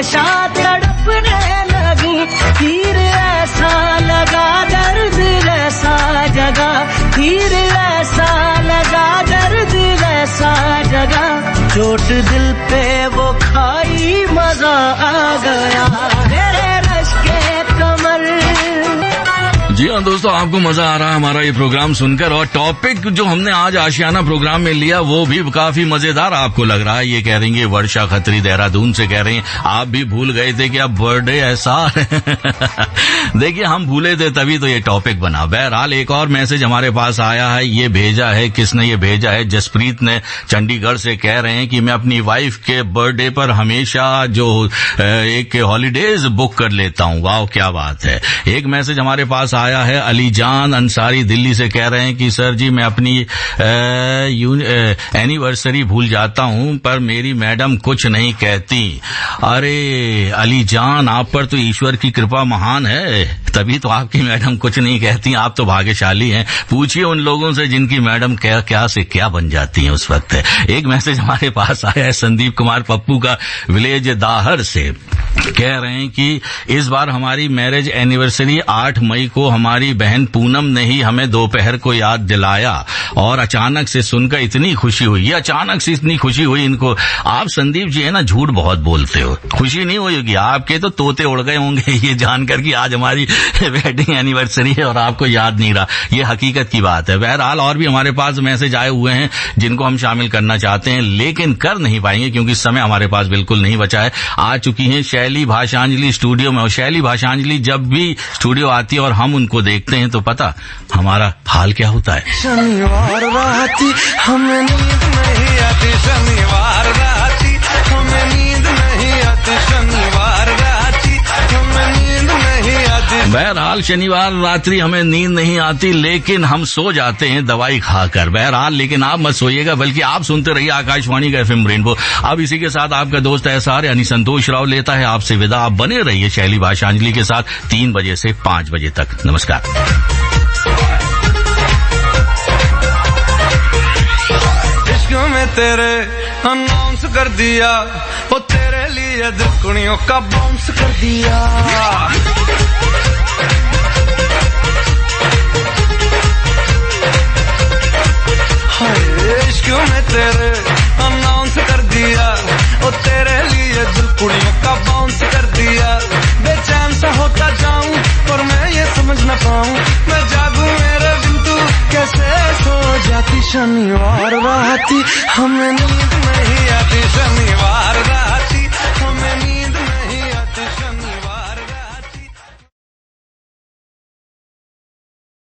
आशा तड़पने लगी, तीर ऐसा लगा दर्द ऐसा जगा, तीर ऐसा लगा दर्द ऐसा जगा, चोट दिल पे वो खाई मजा आ गया मेरे रश के कमर। जी हाँ दोस्तों, आपको मजा आ रहा है हमारा ये प्रोग्राम सुनकर, और टॉपिक जो हमने आज आशियाना प्रोग्राम में लिया वो भी काफी मजेदार आपको लग रहा है। ये कह रही है वर्षा खत्री देहरादून से, कह रही हैं आप भी भूल गए थे कि अब बर्थडे ऐसा देखिए हम भूले थे तभी तो ये टॉपिक बना। बहरहाल एक और मैसेज हमारे पास आया है, ये भेजा है, किसने ये भेजा है, जसप्रीत ने चंडीगढ़ से, कह रहे हैं कि मैं अपनी वाइफ के बर्थडे पर हमेशा जो एक हॉलीडेज बुक कर लेता हूँ। वाह क्या बात है। एक मैसेज हमारे पास आया है अलीजान अंसारी दिल्ली से, कह रहे हैं कि सर जी मैं अपनी एनिवर्सरी भूल जाता हूं पर मेरी मैडम कुछ नहीं कहती। अरे अलीजान, आप पर तो ईश्वर की कृपा महान है, तभी तो आपकी मैडम कुछ नहीं कहती। आप तो भाग्यशाली हैं। पूछिए उन लोगों से जिनकी मैडम क्या से क्या बन जाती हैं उस वक्त। एक मैसेज हमारे पास आया है संदीप कुमार पप्पू का विलेज दाहर से, कह रहे हैं कि इस बार हमारी मैरिज एनिवर्सरी 8 मई को हमारी बहन पूनम ने ही हमें दोपहर को याद दिलाया और अचानक से सुनकर इतनी खुशी हुई। ये अचानक से इतनी खुशी हुई इनको। आप संदीप जी है ना, झूठ बहुत बोलते हो, खुशी नहीं हुई होगी, आपके तो तोते उड़ गए होंगे ये जानकर कि आज हमारी वेडिंग एनिवर्सरी है और आपको याद नहीं रहा। ये हकीकत की बात है। बहरहाल और भी हमारे पास मैसेज आए हुए हैं जिनको हम शामिल करना चाहते हैं लेकिन कर नहीं पाएंगे क्योंकि समय हमारे पास बिल्कुल नहीं बचा है। आ चुकी हैं शैली भाषांजलि स्टूडियो में, और शैली भाषांजलि जब भी स्टूडियो आती है और हम उनको देखते हैं तो पता हमारा हाल क्या होता है। शनिवार राती हमें नींद नहीं आती, शनिवार राती हमें नींद नहीं आती, शनिवार राती हमें नींद नहीं आती। बहरहाल शनिवार रात्रि हमें नींद नहीं आती लेकिन हम सो जाते हैं दवाई खाकर। बहरहाल लेकिन आप मत सोइएगा बल्कि आप सुनते रहिए आकाशवाणी का एफएम रेनबो। अब इसी के साथ आपका दोस्त एसआर यानी संतोष राव लेता है आपसे विदा। आप बने रहिए शैली भाषांजलि के साथ 3 बजे से 5 बजे तक। नमस्कार। इश्क में तेरे अनाउंस कर दिया, वो तेरे लिए दुनियों का बाउंस कर दिया। इश्क में तेरे अनाउंस कर दिया, वो तेरे लिए दिल कुड़ियों का बाउंस कर दिया। बेचैन सा होता जाऊं पर मैं ये समझ न पाऊं, मैं जागूं मेरे बिन तू कैसे सो जाती। शनिवार राती हमें नींद नहीं आती, शनिवार राती